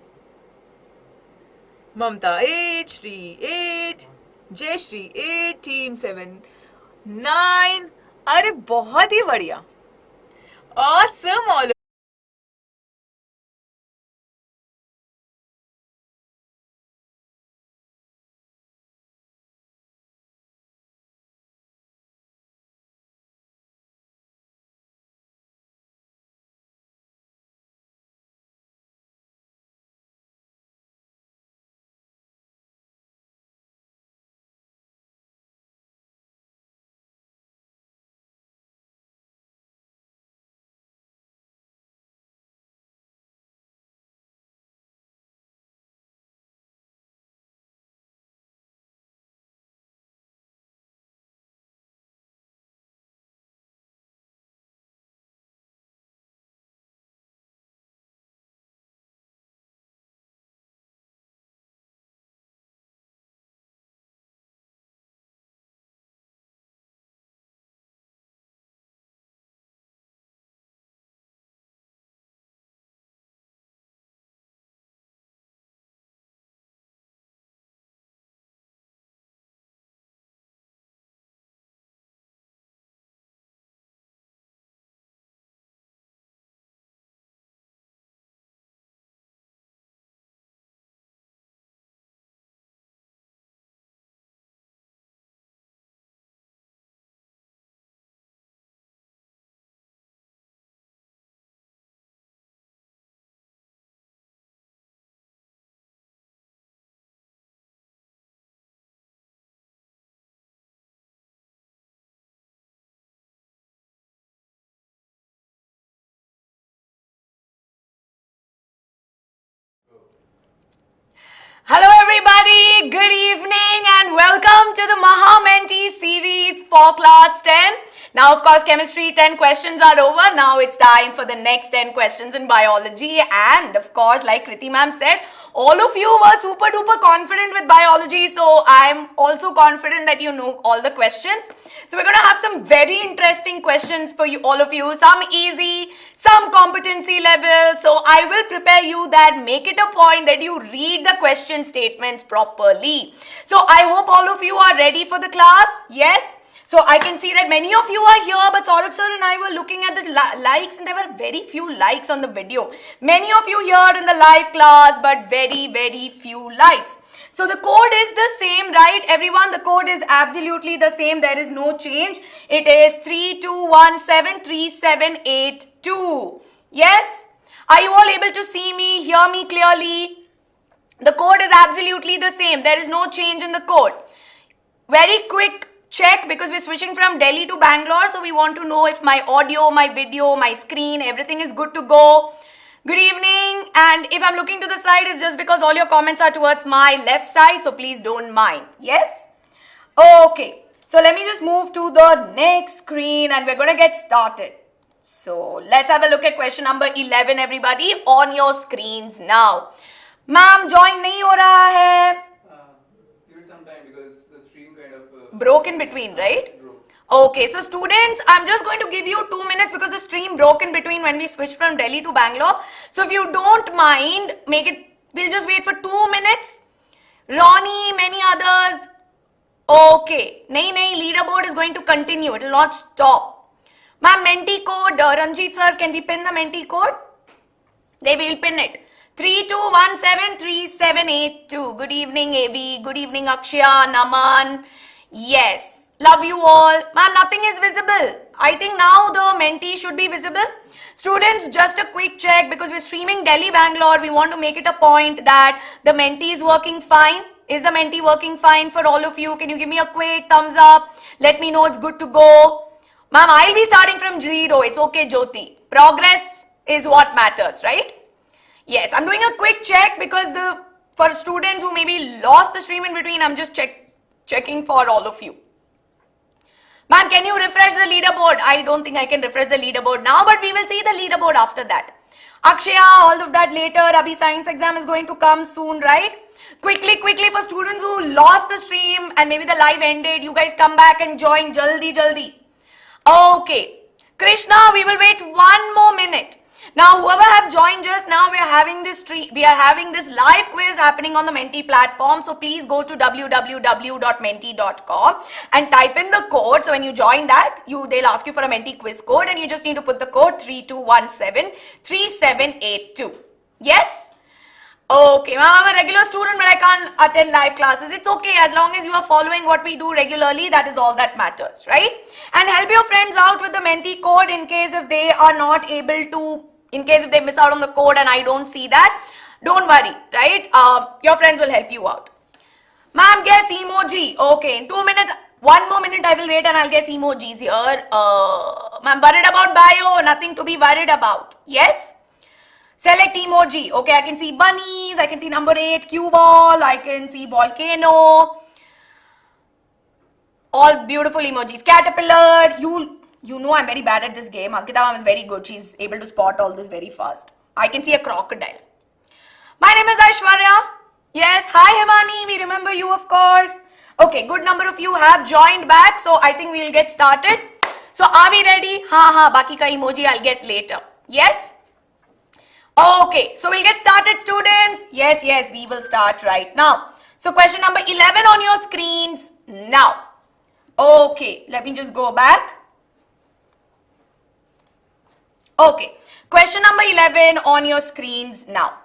Mamta 8, Shri 8, Jay Shri 8, Team 7 9. अरे बहुत ही बढ़िया. Awesome all. Hello everybody, good evening and welcome to the Maha Menti series for class 10. Now of course chemistry 10 questions are over. Now it's time for the next 10 questions in biology, and of course like Kriti ma'am said, all of you were super duper confident with biology, so I'm also confident that you know all the questions. So we're going to have some very interesting questions for you, all of you, some easy, some competency level. So I will prepare you that make it a point that you read the question statements properly. So I hope all of you are ready for the class. Yes? So I can see that many of you are here, but Saurabh sir and I were looking at the likes and there were very few likes on the video. Many of you here in the live class, but very few likes. So the code is the same, right? Everyone, the code is absolutely the same. There is no change. It is 32173782. Yes? Are you all able to see me, hear me clearly? The code is absolutely the same. There is no change in the code. Very quick check, because we're switching from Delhi to Bangalore, so we want to know if my audio, my video, my screen, everything is good to go. Good evening, and if I'm looking to the side, it's just because all your comments are towards my left side, so please don't mind. Yes? Okay, so let me just move to the next screen and we're going to get started. So let's have a look at question number 11, everybody, on your screens now. Ma'am, join nahi ho raha hai. Give it some time because the stream kind of broke in between, right? Okay, so students, I'm just going to give you 2 minutes because the stream broke in between when we switched from Delhi to Bangalore. So if you don't mind, we'll just wait for 2 minutes. Ronnie, many others. Okay, nahi, leaderboard is going to continue. It will not stop. Ma'am, Menti code, Ranjit sir, can we pin the Menti code? They will pin it. 32173782. Good evening, AB. Good evening, Akshya, Naman. Yes. Love you all. Ma'am, nothing is visible. I think now the Menti should be visible. Students, just a quick check, because we're streaming Delhi, Bangalore. We want to make it a point that the Menti is working fine. Is the Menti working fine for all of you? Can you give me a quick thumbs up? Let me know it's good to go. Ma'am, I'll be starting from 0. It's okay, Jyoti. Progress is what matters, right? Yes, I'm doing a quick check because for students who maybe lost the stream in between, I'm just checking for all of you. Ma'am, can you refresh the leaderboard? I don't think I can refresh the leaderboard now, but we will see the leaderboard after that. Akshaya, all of that later. Abhi science exam is going to come soon, right? Quickly for students who lost the stream and maybe the live ended, you guys come back and join jaldi. Okay. Krishna, we will wait 1 more minute. Now, whoever have joined just now, we are having this live quiz happening on the Menti platform. So please go to www.menti.com and type in the code. So when you join that, they'll ask you for a Menti quiz code, and you just need to put the code 32173782. Yes? Okay, ma'am, I'm a regular student, but I can't attend live classes. It's okay, as long as you are following what we do regularly, that is all that matters, right? And help your friends out with the Menti code in case if they are not able to, in case if they miss out on the code and I don't see that, don't worry, right? Your friends will help you out. Ma'am, guess emoji. Okay, in 2 minutes, 1 more minute I will wait and I'll guess emojis here. Ma'am, worried about bio? Nothing to be worried about. Yes? Select emoji. Okay, I can see bunnies, I can see number 8, cue ball, I can see volcano. All beautiful emojis. Caterpillar. You know I'm very bad at this game. Ankita ma'am is very good. She's able to spot all this very fast. I can see a crocodile. My name is Aishwarya. Yes. Hi Himani. We remember you, of course. Okay, good number of you have joined back. So I think we'll get started. So are we ready? Baki ka emoji I'll guess later. Yes? Okay, so we'll get started, students. Yes, we will start right now. So question number 11 on your screens now. Okay, let me just go back. Okay, question number 11 on your screens now.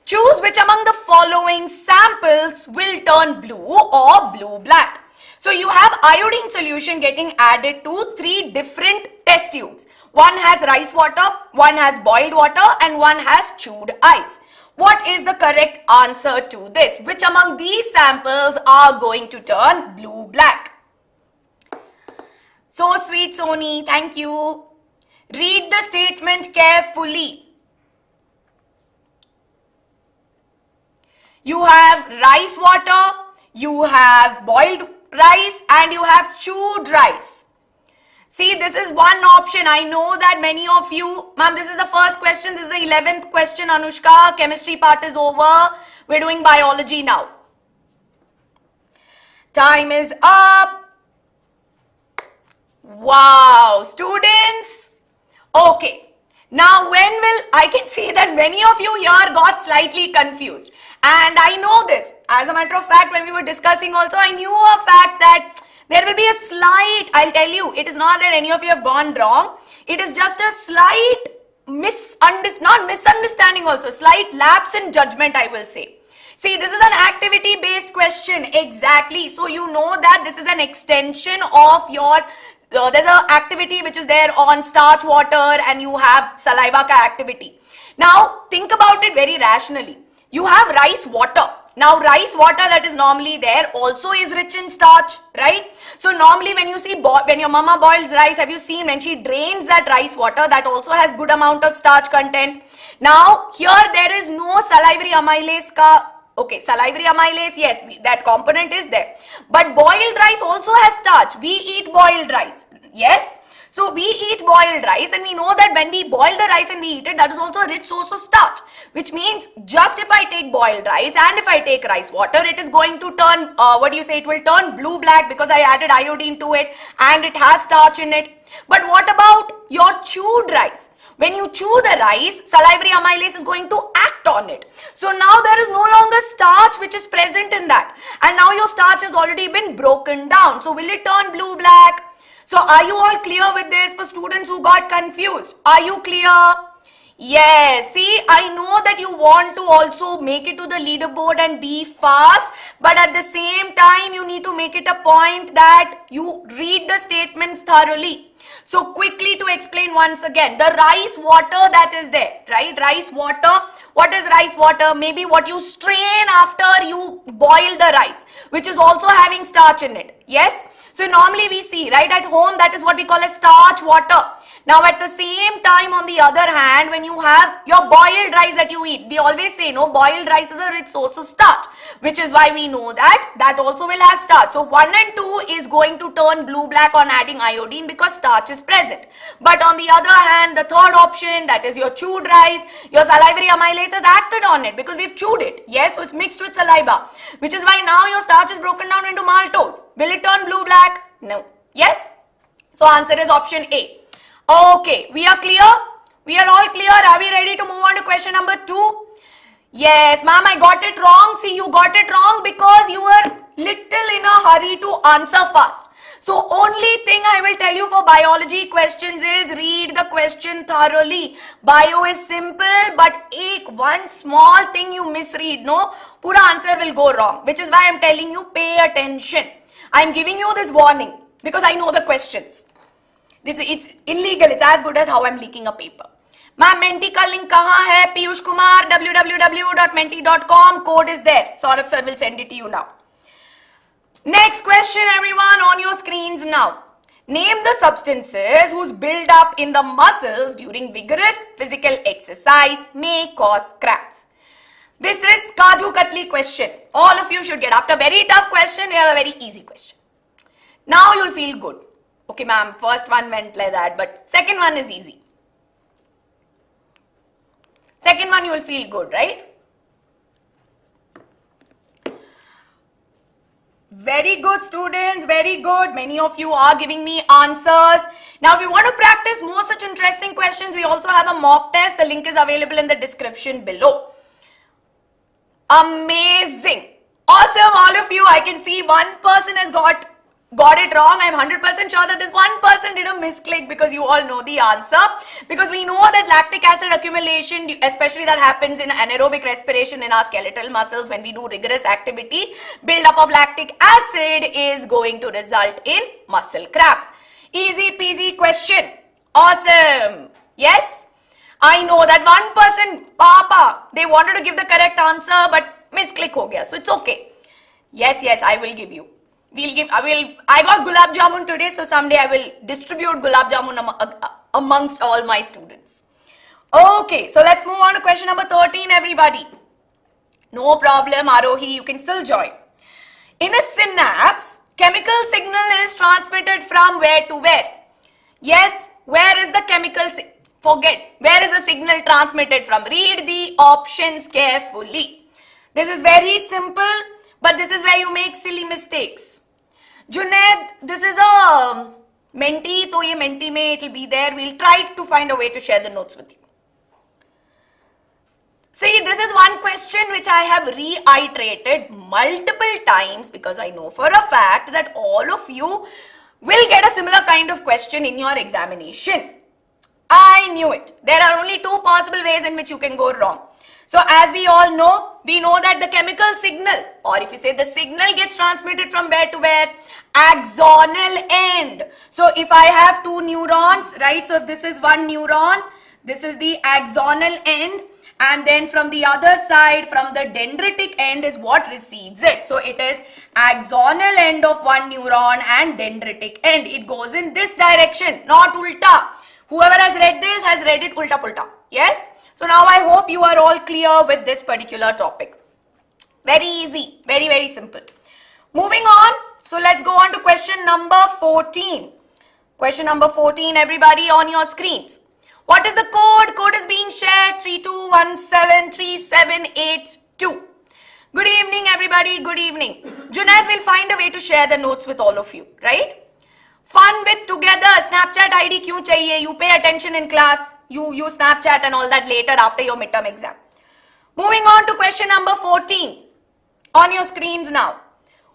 Choose which among the following samples will turn blue or blue-black. So you have iodine solution getting added to 3 different test tubes. One has rice water, one has boiled water, and one has chewed ice. What is the correct answer to this? Which among these samples are going to turn blue-black? So sweet, Sony. Thank you. Read the statement carefully. You have rice water, you have boiled rice, and you have chewed rice. See, this is one option. I know that many of you, ma'am, this is the first question. This is the 11th question, Anushka. Chemistry part is over. We're doing biology now. Time is up. Wow, students. Okay. Now, I can see that many of you here got slightly confused. And I know this. As a matter of fact, when we were discussing also, I knew a fact that there will be a slight, I'll tell you, it is not that any of you have gone wrong. It is just a slight not misunderstanding also, slight lapse in judgment, I will say. See, this is an activity-based question. Exactly. So you know that this is an extension of your, there's an activity which is there on starch, water, and you have saliva ka activity. Now, think about it very rationally. You have rice water. Now, rice water that is normally there also is rich in starch, right? So, normally when you see, when your mama boils rice, have you seen when she drains that rice water, that also has good amount of starch content. Now, here there is no salivary amylase ka, okay, salivary amylase, yes, that component is there. But boiled rice also has starch. We eat boiled rice, yes? So we eat boiled rice, and we know that when we boil the rice and we eat it, that is also a rich source of starch, which means just if I take boiled rice and if I take rice water, it is going to turn, it will turn blue-black because I added iodine to it and it has starch in it. But what about your chewed rice? When you chew the rice, salivary amylase is going to act on it. So now there is no longer starch which is present in that. And now your starch has already been broken down. So will it turn blue-black? So are you all clear with this? For students who got confused, are you clear? Yes, see, I know that you want to also make it to the leaderboard and be fast, but at the same time, you need to make it a point that you read the statements thoroughly. So quickly to explain once again, the rice water that is there, right? Rice water, what is rice water? Maybe what you strain after you boil the rice, which is also having starch in it, yes? So normally we see, right, at home, that is what we call a starch water. Now at the same time, on the other hand, when you have your boiled rice that you eat, we always say, no, boiled rice is a rich source of starch, which is why we know that that also will have starch. So 1 and 2 is going to turn blue-black on adding iodine because starch is present. But on the other hand, the third option, that is your chewed rice, your salivary amylase has acted on it because we've chewed it. Yes, so it's mixed with saliva, which is why now your starch is broken down into maltose. Will it turn blue-black? No. Yes? So answer is option A. Okay, we are clear? We are all clear. Are we ready to move on to question number 2? Yes, ma'am, I got it wrong. See, you got it wrong because you were little in a hurry to answer fast. So only thing I will tell you for biology questions is read the question thoroughly. Bio is simple, but one small thing you misread, no, pura answer will go wrong, which is why I am telling you pay attention. I am giving you this warning because I know the questions. It's illegal. It's as good as how I am leaking a paper. Ma'am, Menti का link कहाँ है? Piyush Kumar, www.menti.com. Code is there. Saurabh sir will send it to you now. Next question, everyone, on your screens now. Name the substances whose build-up in the muscles during vigorous physical exercise may cause cramps. This is Kaju Katli question. All of you should get. After very tough question, we have a very easy question. Now you'll feel good. Okay, ma'am, first one went like that, but second one is easy. Second one you will feel good, right? Very good, students, very good. Many of you are giving me answers. Now, if you want to practice more such interesting questions, we also have a mock test. The link is available in the description below. Amazing. Awesome, all of you. I can see one person has got it wrong. I'm 100% sure that this one person did a misclick because you all know the answer. Because we know that lactic acid accumulation, especially that happens in anaerobic respiration in our skeletal muscles when we do rigorous activity, buildup of lactic acid is going to result in muscle cramps. Easy peasy question. Awesome. Yes? I know that one person, Papa, they wanted to give the correct answer but misclick ho gaya. So it's okay. Yes, I will give you. I got gulab jamun today, so someday I will distribute gulab jamun amongst all my students. Okay, so let's move on to question number 13, everybody. No problem, Arohi, you can still join. In a synapse, chemical signal is transmitted from where to where? Yes, where is the chemical signal? Forget, where is the signal transmitted from? Read the options carefully. This is very simple, but this is where you make silly mistakes. Junaid, this is a Menti, so ye Menti mein it will be there. We'll try to find a way to share the notes with you. See, this is one question which I have reiterated multiple times because I know for a fact that all of you will get a similar kind of question in your examination. I knew it. There are only two possible ways in which you can go wrong. So as we all know, we know that the chemical signal, or if you say the signal gets transmitted from where to where? Axonal end. So if I have two neurons, right? So if this is one neuron, this is the axonal end, and then from the other side, from the dendritic end is what receives it. So it is axonal end of one neuron and dendritic end. It goes in this direction, not ulta. Whoever has read this has read it ulta pulta. Yes? So now I hope you are all clear with this particular topic. Very easy, very simple. Moving on, so let's go on to question number 14. Question number 14, everybody on your screens. What is the code? Code is being shared 32173782. Good evening, everybody. Good evening. Junaid will find a way to share the notes with all of you, right? Fun with together. Snapchat ID kyun chahiye? You pay attention in class. You use Snapchat and all that later after your midterm exam. Moving on to question number 14. On your screens now.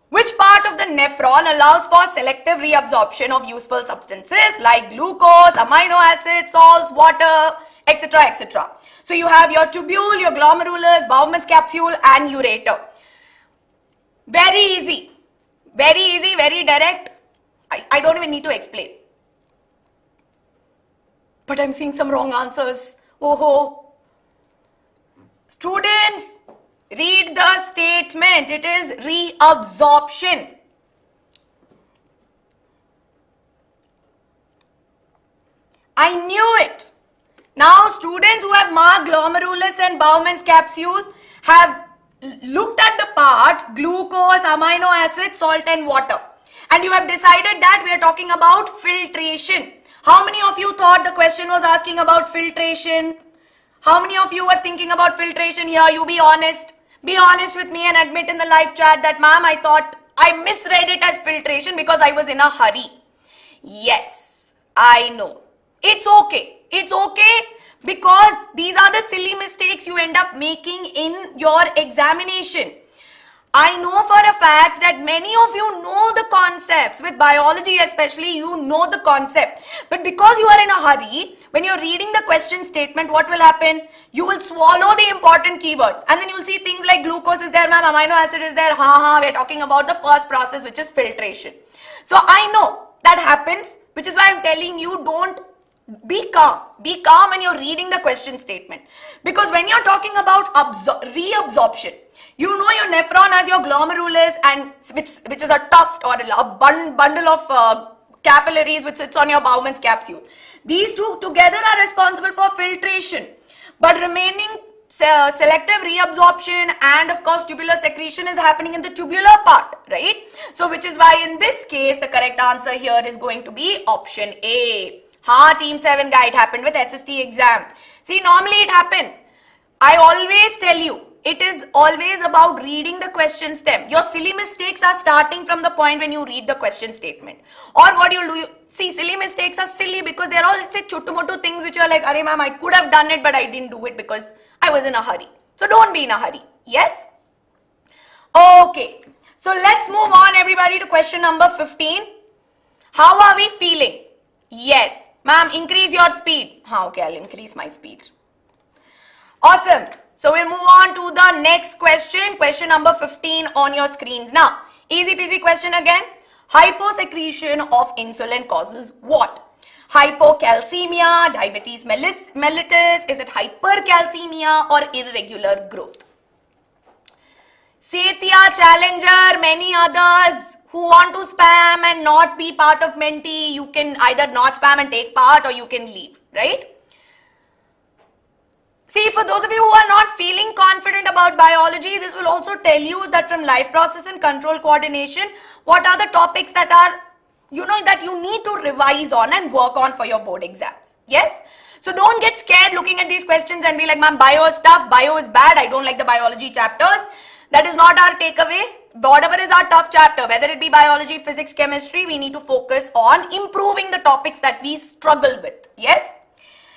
Which part of the nephron allows for selective reabsorption of useful substances like glucose, amino acids, salts, water, etc., etc. So you have your tubule, your glomerulus, Bowman's capsule and ureter. Very easy, very direct. I don't even need to explain. But I'm seeing some wrong answers. Oh. Students, read the statement. It is reabsorption. I knew it. Now, students who have marked glomerulus and Bowman's capsule have looked at the part glucose, amino acids, salt and water. And you have decided that we are talking about filtration. How many of you thought the question was asking about filtration? How many of you were thinking about filtration here? You be honest. Be honest with me and admit in the live chat that, ma'am, I thought I misread it as filtration because I was in a hurry. Yes, I know. It's okay. It's okay, because these are the silly mistakes you end up making in your examination. I know for a fact that many of you know the concepts. With biology especially, you know the concept. But because you are in a hurry, when you're reading the question statement, what will happen? You will swallow the important keyword. And then you'll see things like glucose is there, ma'am, amino acid is there. We're talking about the first process, which is filtration. So I know that happens, which is why I'm telling you, don't be calm. Be calm when you're reading the question statement. Because when you're talking about reabsorption, you know your nephron as your glomerulus, and which is a tuft or a bundle of capillaries which sits on your Bowman's capsule. These two together are responsible for filtration. But remaining selective reabsorption and of course tubular secretion is happening in the tubular part, right? So which is why in this case the correct answer here is going to be option A. Team 7 guy, it happened with SST exam. See, normally it happens. I always tell you, it is always about reading the question stem. Your silly mistakes are starting from the point when you read the question statement. Or what you'll do, see, silly mistakes are silly because they're all, say, chuttu-muttu things which are like, "Arey ma'am, I could have done it, but I didn't do it because I was in a hurry." So don't be in a hurry. Yes? Okay. So let's move on, everybody, to question number 15. How are we feeling? Yes. Ma'am, increase your speed. Okay, I'll increase my speed. Awesome. So we'll move on to the next question. Question number 15 on your screens. Now, easy peasy question again. Hyposecretion of insulin causes what? Hypocalcemia, diabetes mellitus, is it hypercalcemia or irregular growth? Setia, Challenger, many others who want to spam and not be part of Menti, you can either not spam and take part or you can leave, right? See, for those of you who are not feeling confident about biology, this will also tell you that from life process and control coordination, what are the topics that are, that you need to revise on and work on for your board exams. Yes? So don't get scared looking at these questions and be like, "Ma'am, bio is tough, bio is bad, I don't like the biology chapters." That is not our takeaway. Whatever is our tough chapter, whether it be biology, physics, chemistry, we need to focus on improving the topics that we struggle with. Yes?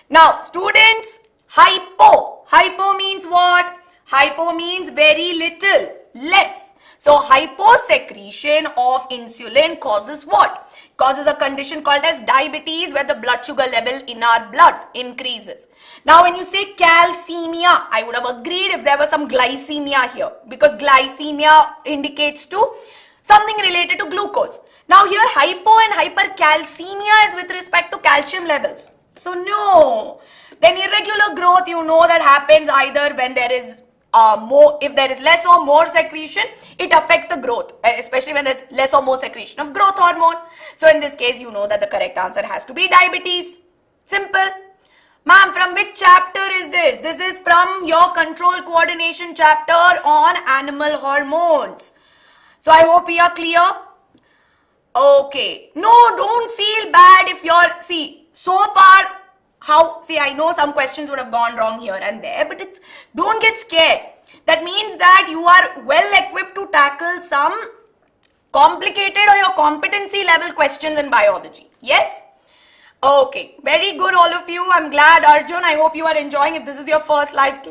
Now, students, hypo. Hypo means what? Hypo means very little, less. So, hyposecretion of insulin causes what? Causes a condition called as diabetes, where the blood sugar level in our blood increases. Now, when you say calcemia, I would have agreed if there was some glycemia here, because glycemia indicates to something related to glucose. Now, here hypo and hypercalcemia is with respect to calcium levels. So, no. Then irregular growth, you know that happens either when there is if there is less or more secretion, it affects the growth, especially when there's less or more secretion of growth hormone. So in this case, you know that the correct answer has to be diabetes. Simple. Ma'am, from which chapter is this? This is from your control coordination chapter on animal hormones. So I hope we are clear. Okay. No, don't feel bad if you're, see, so far, I know some questions would have gone wrong here and there, but don't get scared. That means that you are well equipped to tackle some complicated or your competency level questions in biology. Yes? Okay. Very good, all of you. I'm glad, Arjun. I hope you are enjoying. If this is your first live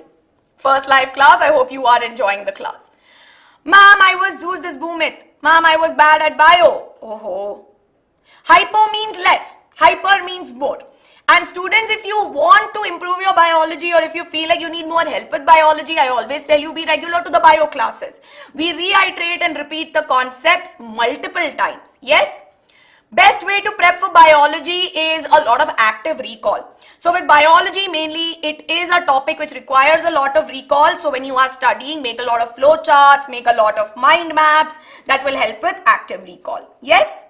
class, I hope you are enjoying the class. Ma'am, who's this Bhumit? Ma'am, I was bad at bio. Oh. Hypo means less. Hyper means more. And students, if you want to improve your biology or if you feel like you need more help with biology, I always tell you be regular to the bio classes. We reiterate and repeat the concepts multiple times. Yes? Best way to prep for biology is a lot of active recall. So with biology mainly, it is a topic which requires a lot of recall. So when you are studying, make a lot of flow charts, make a lot of mind maps that will help with active recall. Yes?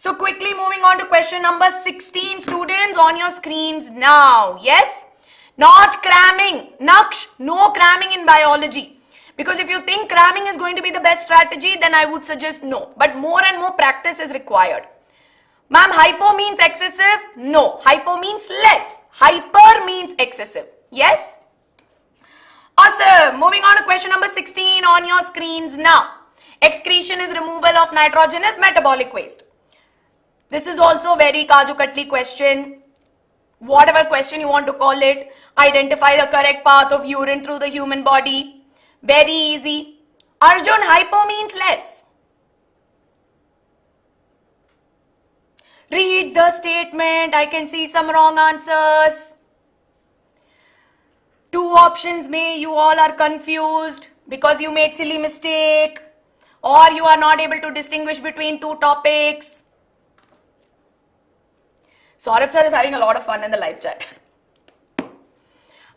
So quickly moving on to question number 16, students, on your screens now. Yes? Not cramming. Naksh, no cramming in biology. Because if you think cramming is going to be the best strategy, then I would suggest no. But more and more practice is required. Ma'am, hypo means excessive? No. Hypo means less. Hyper means excessive. Yes? Awesome. Moving on to question number 16 on your screens now. Excretion is removal of nitrogenous metabolic waste. This is also very kaju katli question. whatever question you want to call it. Identify the correct path of urine through the human body. Very easy. Arjun, hypo means less. Read the statement. I can see some wrong answers. Two options may you all are confused because you made silly mistake or you are not able to distinguish between two topics. Saurabh sir is having a lot of fun in the live chat.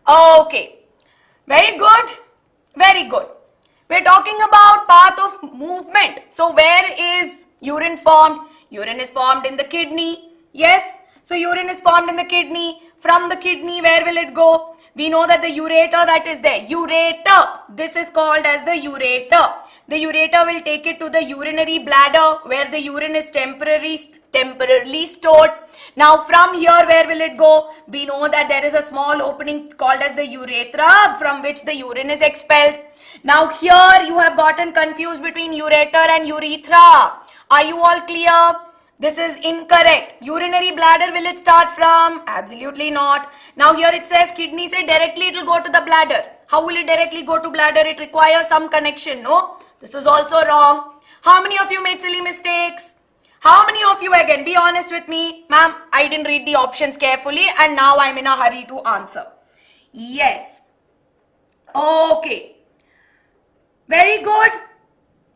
Okay, very good, very good. We're talking about path of movement. So where is urine formed? Urine is formed in the kidney. Yes, so urine is formed in the kidney. From the kidney, where will it go? We know that the ureter that is there, ureter, this is called as the ureter. The ureter will take it to the urinary bladder where the urine is temporarily stored. Now from here, where will it go? We know that there is a small opening called as the urethra from which the urine is expelled. Now here you have gotten confused between ureter and urethra. Are you all clear? This is incorrect. Urinary bladder, will it start from? Absolutely not. Now here it says kidney, say directly it will go to the bladder. How will it directly go to bladder? It requires some connection, no? This is also wrong. How many of you made silly mistakes? How many of you, again, be honest with me. Ma'am, I didn't read the options carefully and now I'm in a hurry to answer. Yes. Okay. Very good.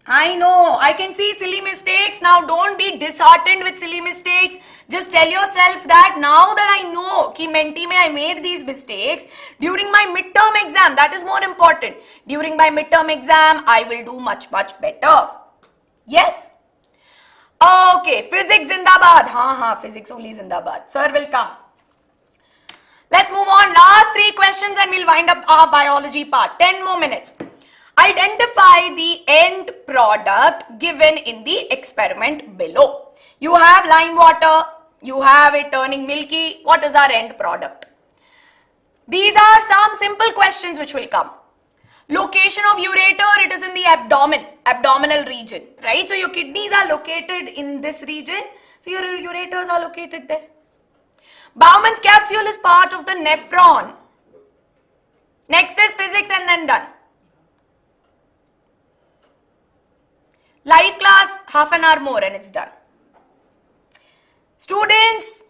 I know, I can see silly mistakes. Now don't be disheartened with silly mistakes. Just tell yourself that now that I know ki Menti mein I made these mistakes, during my midterm exam, that is more important. During my midterm exam, I will do much better. Yes? Okay, physics zindabad. Physics only zindabad. Sir will come. Let's move on. Last 3 questions and we'll wind up our biology part. 10 more minutes. Identify the end product given in the experiment below. You have lime water, you have it turning milky. What is our end product? These are some simple questions which will come. Location of ureter, it is in the abdominal region, right? So your kidneys are located in this region, so your ureters are located there. Bowman's capsule is part of the nephron. Next is physics and then done. Live class, half an hour more and it's done. Students,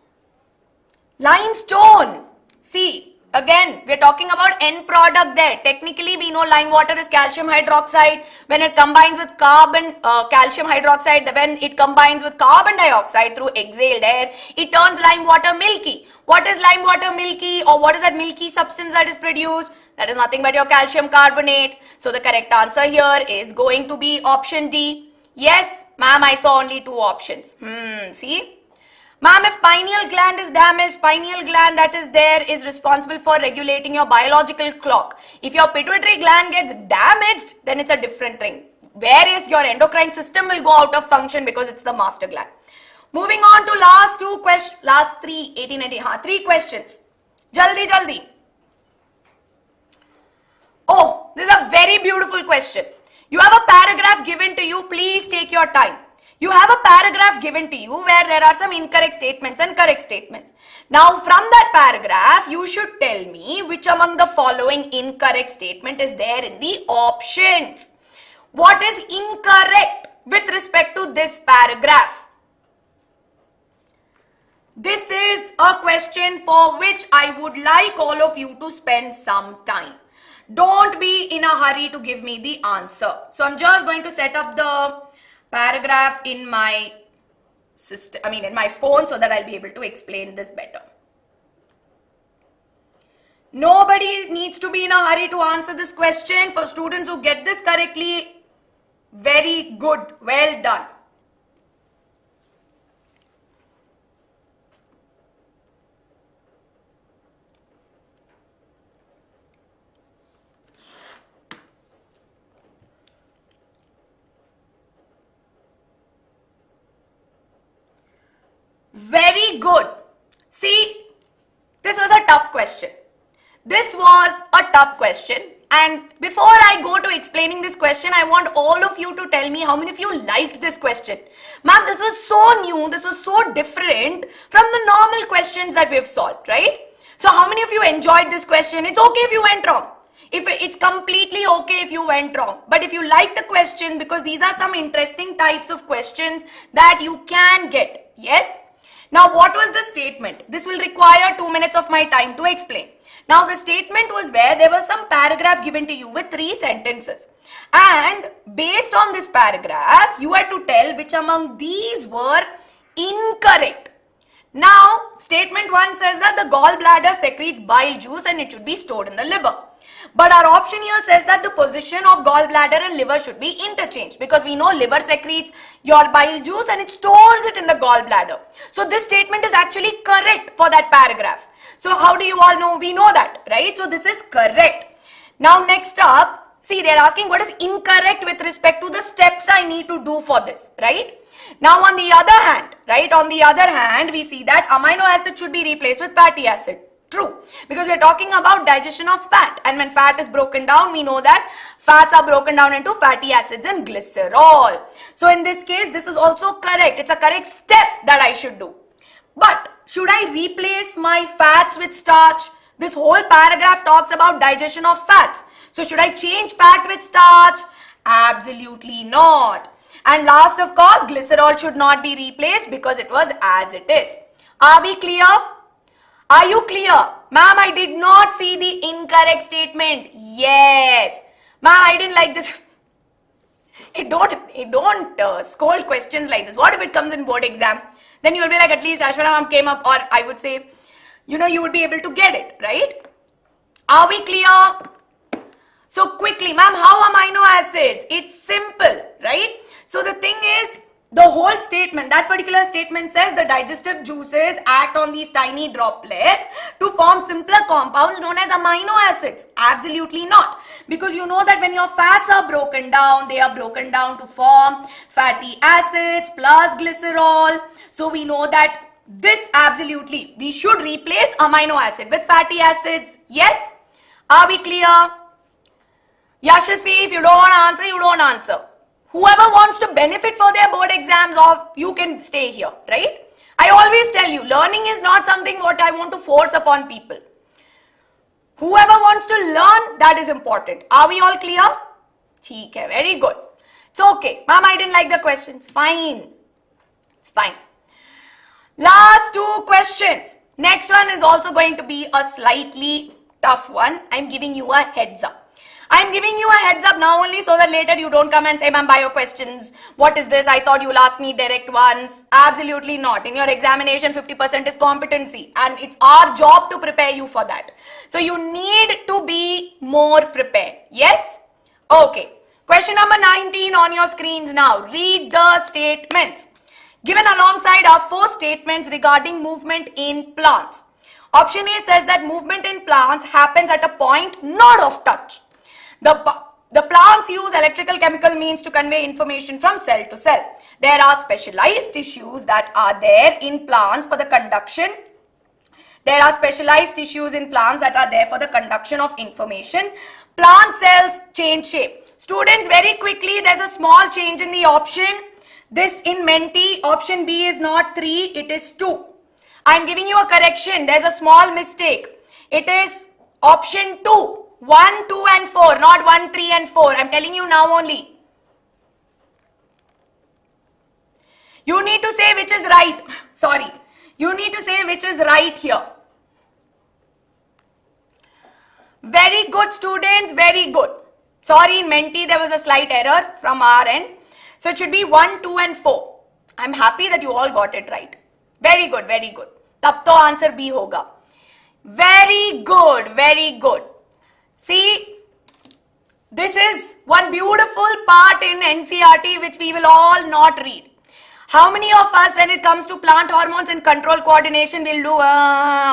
limestone. See, again, we're talking about end product there. Technically, we know lime water is calcium hydroxide. When it combines with calcium hydroxide, when it combines with carbon dioxide through exhaled air, it turns lime water milky. What is lime water milky, or what is that milky substance that is produced? That is nothing but your calcium carbonate. So the correct answer here is going to be option D. Yes, ma'am, I saw only 2 options. See? Ma'am, if pineal gland is damaged, pineal gland that is there is responsible for regulating your biological clock. If your pituitary gland gets damaged, then it's a different thing. Whereas your endocrine system will go out of function because it's the master gland. Moving on to last 2 questions, last 3 questions. Jaldi. Oh, this is a very beautiful question. You have a paragraph given to you. Please take your time. You have a paragraph given to you where there are some incorrect statements and correct statements. Now, from that paragraph, you should tell me which among the following incorrect statement is there in the options. What is incorrect with respect to this paragraph? This is a question for which I would like all of you to spend some time. Don't be in a hurry to give me the answer. So I'm just going to set up the paragraph in my system, in my phone, so that I'll be able to explain this better. Nobody needs to be in a hurry to answer this question. For students who get this correctly, very good, well done. Very good. See, this was a tough question. This was a tough question. And before I go to explaining this question, I want all of you to tell me how many of you liked this question. Ma'am, this was so new, this was so different from the normal questions that we've solved, right? So how many of you enjoyed this question? It's okay if you went wrong. It's completely okay if you went wrong. But if you like the question, because these are some interesting types of questions that you can get. Yes? Now, what was the statement? This will require 2 minutes of my time to explain. Now, the statement was where there was some paragraph given to you with 3 sentences. And based on this paragraph, you had to tell which among these were incorrect. Now, statement 1 says that the gallbladder secretes bile juice and it should be stored in the liver. But our option here says that the position of gallbladder and liver should be interchanged, because we know liver secretes your bile juice and it stores it in the gallbladder. So this statement is actually correct for that paragraph. So how do you all know? We know that, right? So this is correct. Now next up, see, they're asking what is incorrect with respect to the steps I need to do for this, right? Now on the other hand, right, on the other hand, we see that amino acid should be replaced with fatty acid. True, because we're talking about digestion of fat, and when fat is broken down, we know that fats are broken down into fatty acids and glycerol. So in this case, this is also correct. It's a correct step that I should do. But should I replace my fats with starch? This whole paragraph talks about digestion of fats. So should I change fat with starch? Absolutely not. And last, of course, glycerol should not be replaced because it was as it is. Are we clear? Are you clear? Ma'am, I did not see the incorrect statement. Yes. Ma'am, I didn't like this. Don't scold questions like this. What if it comes in board exam? Then you will be like, at least Ashwara ma'am came up, or I would say, you know, you would be able to get it, right? Are we clear? So quickly, ma'am, how amino acids? It's simple, right? So the thing is, the whole statement, that particular statement says the digestive juices act on these tiny droplets to form simpler compounds known as amino acids. Absolutely not. Because you know that when your fats are broken down, they are broken down to form fatty acids plus glycerol. So we know that this absolutely, we should replace amino acid with fatty acids. Yes? Are we clear? Yashasvi, if you don't want to answer, you don't answer. Whoever wants to benefit for their board exams, or you can stay here, right? I always tell you, learning is not something what I want to force upon people. Whoever wants to learn, that is important. Are we all clear? ठीक है, very good. It's okay. Ma'am, I didn't like the questions. Fine. It's fine. Last 2 questions. Next one is also going to be a slightly tough one. I'm giving you a heads up. I'm giving you a heads up now only so that later you don't come and say, ma'am, bio questions, what is this? I thought you'll ask me direct ones. Absolutely not. In your examination, 50% is competency, and it's our job to prepare you for that. So you need to be more prepared. Yes? Okay. Question number 19 on your screens now. Read the statements. Given alongside are 4 statements regarding movement in plants. Option A says that movement in plants happens at a point not of touch. The plants use electrical chemical means to convey information from cell to cell. There are specialized tissues that are there in plants for the conduction. There are specialized tissues in plants that are there for the conduction of information. Plant cells change shape. Students, very quickly, there's a small change in the option. This in Menti, option B is not 3, it is 2. I'm giving you a correction. There's a small mistake. It is option 2. 1, 2 and 4, not 1, 3 and 4. I'm telling you now only. You need to say which is right. Sorry. You need to say which is right here. Very good, students. Very good. Sorry, in Menti there was a slight error from our end. So it should be 1, 2 and 4. I'm happy that you all got it right. Very good, very good. Tab to answer B hoga. Very good, very good. See, this is one beautiful part in NCERT which we will all not read. How many of us, when it comes to plant hormones and control coordination, will do,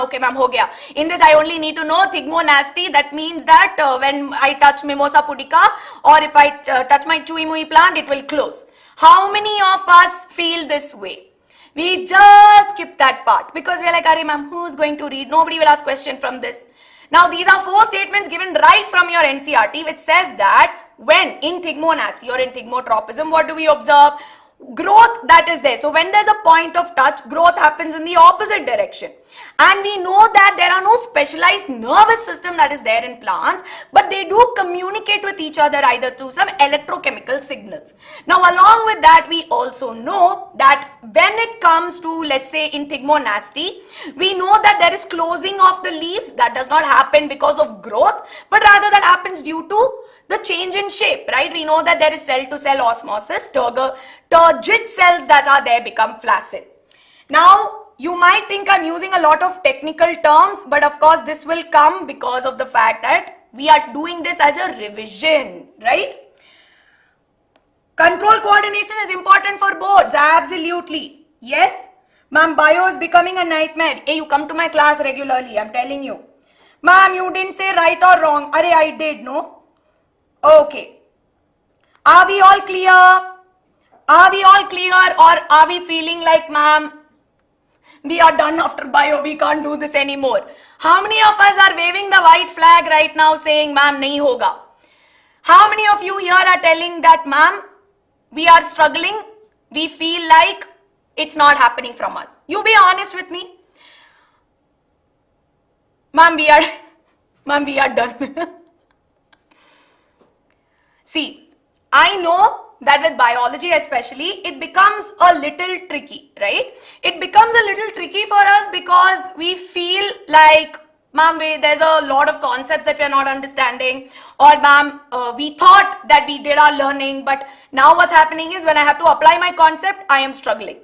okay ma'am, ho gaya. In this, I only need to know thigmonasty. That means that when I touch Mimosa pudica, or if I touch my chui mui plant, it will close. How many of us feel this way? We just skip that part because we are like, Arey ma'am, who's going to read? Nobody will ask question from this. Now these are 4 statements given right from your NCERT, which says that when in thigmonasty or in thigmotropism, what do we observe? Growth that is there. So when there's a point of touch, growth happens in the opposite direction. And we know that there are no specialized nervous system that is there in plants, but they do communicate with each other either through some electrochemical signals. Now along with that, we also know that when it comes to, let's say in thigmonasty, we know that there is closing of the leaves. That does not happen because of growth, but rather that happens due to the change in shape, right? We know that there is cell to cell osmosis. Turgid cells that are there become flaccid. Now you might think I'm using a lot of technical terms, but of course this will come because of the fact that we are doing this as a revision, right? Control coordination is important for boards, absolutely. Yes, ma'am, bio is becoming a nightmare. Hey, you come to my class regularly, I'm telling you. Ma'am, you didn't say right or wrong. Arey, I did, no? Okay. Are we all clear? Are we all clear, or are we feeling like, ma'am, we are done after bio, we can't do this anymore? How many of us are waving the white flag right now saying, ma'am, nahi hoga? How many of you here are telling that, ma'am, we are struggling, we feel like it's not happening from us? You be honest with me. Ma'am, we are done. See, I know that with biology especially, it becomes a little tricky, right? It becomes a little tricky for us because we feel like, ma'am, there's a lot of concepts that we are not understanding, or ma'am, we thought that we did our learning, but now what's happening is when I have to apply my concept, I am struggling.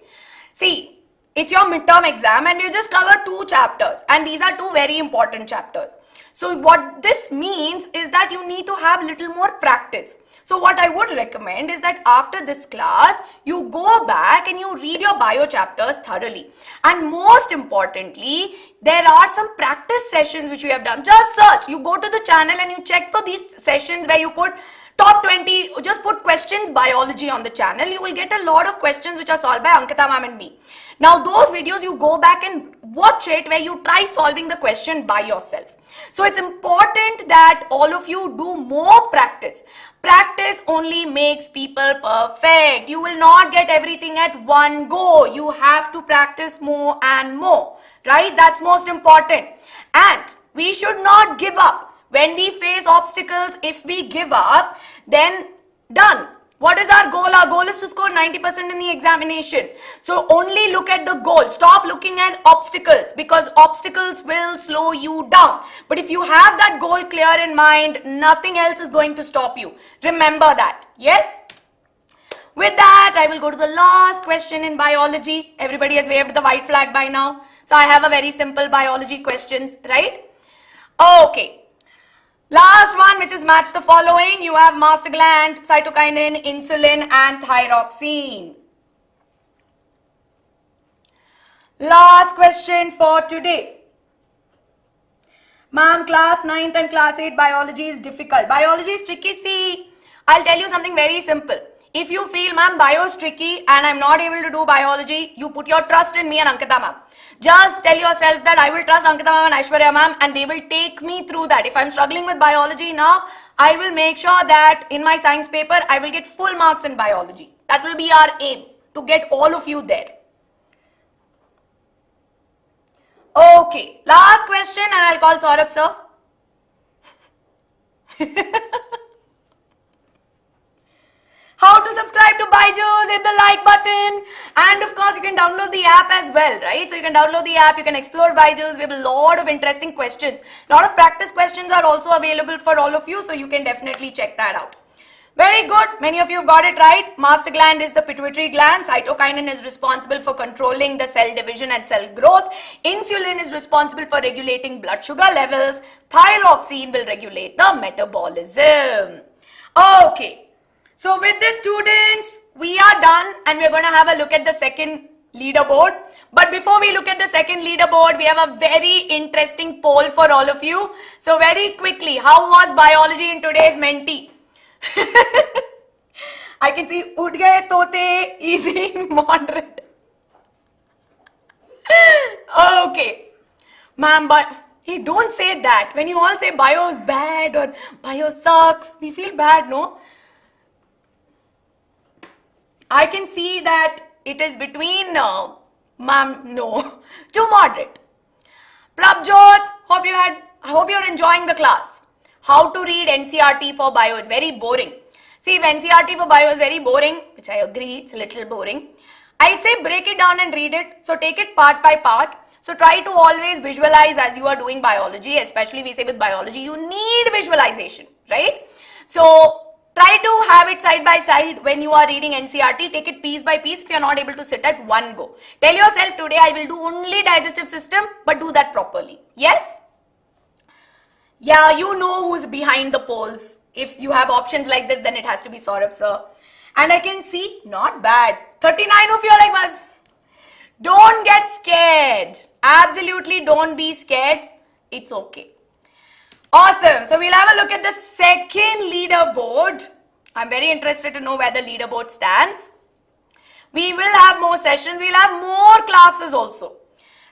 See, it's your midterm exam and you just cover 2 chapters, and these are 2 very important chapters. So what this means is that you need to have little more practice. So what I would recommend is that after this class, you go back and you read your bio chapters thoroughly. And most importantly, there are some practice sessions which we have done. Just search. You go to the channel and you check for these sessions where you put top 20, just put questions biology on the channel. You will get a lot of questions which are solved by Ankita ma'am and me. Now those videos, you go back and watch it where you try solving the question by yourself. So it's important that all of you do more practice. Practice only makes people perfect. You will not get everything at one go. You have to practice more and more, right? That's most important. And we should not give up. When we face obstacles, if we give up, then done. What is our goal? Our goal is to score 90% in the examination. So only look at the goal. Stop looking at obstacles, because obstacles will slow you down. But if you have that goal clear in mind, nothing else is going to stop you. Remember that. Yes? With that, I will go to the last question in biology. Everybody has waved the white flag by now. So I have a very simple biology questions, right? Okay. Last one, which is match the following. You have master gland, cytokinin, insulin and thyroxine. Last question for today. Ma'am, class 9th and class 8 biology is difficult. Biology is tricky. See, I'll tell you something very simple. If you feel, ma'am, bio is tricky and I'm not able to do biology, you put your trust in me and Ankita ma'am. Just tell yourself that I will trust Ankita ma'am and Aishwarya ma'am and they will take me through that. If I'm struggling with biology now, I will make sure that in my science paper, I will get full marks in biology. That will be our aim, to get all of you there. Okay, last question and I'll call Saurabh sir. How to subscribe to BYJU'S, hit the like button, and of course you can download the app as well, right? So you can download the app, you can explore BYJU'S. We have a lot of interesting questions. A lot of practice questions are also available for all of you, so you can definitely check that out. Very good. Many of you have got it right. Master gland is the pituitary gland. Cytokinin is responsible for controlling the cell division and cell growth. Insulin is responsible for regulating blood sugar levels. Thyroxine will regulate the metabolism. Okay. So with this, students, we are done and we're going to have a look at the second leaderboard. But before we look at the second leaderboard, we have a very interesting poll for all of you. So very quickly, how was biology in today's Menti? I can see ud gaye tote, easy, moderate. Okay. Ma'am, but Hey, don't say that. When you all say bio is bad or bio sucks, we feel bad, no? I can see that it is between, ma'am, no, too moderate. Prabjot, I hope you're enjoying the class. How to read NCRT for bio, it's very boring. See, if NCRT for bio is very boring, which I agree, it's a little boring, I'd say break it down and read it. So take it part by part. So try to always visualize as you are doing biology, especially we say with biology, you need visualization, right? So try to have it side by side when you are reading NCRT. Take it piece by piece if you are not able to sit at one go. Tell yourself today I will do only digestive system, but do that properly. Yes? Yeah, you know who's behind the polls. If you have options like this, then it has to be Saurabh sir. And I can see, not bad. 39 of you are like, Maz. Don't get scared. Absolutely don't be scared. It's okay. Awesome. So we'll have a look at the second leaderboard. I'm very interested to know where the leaderboard stands. We will have more sessions. We'll have more classes also.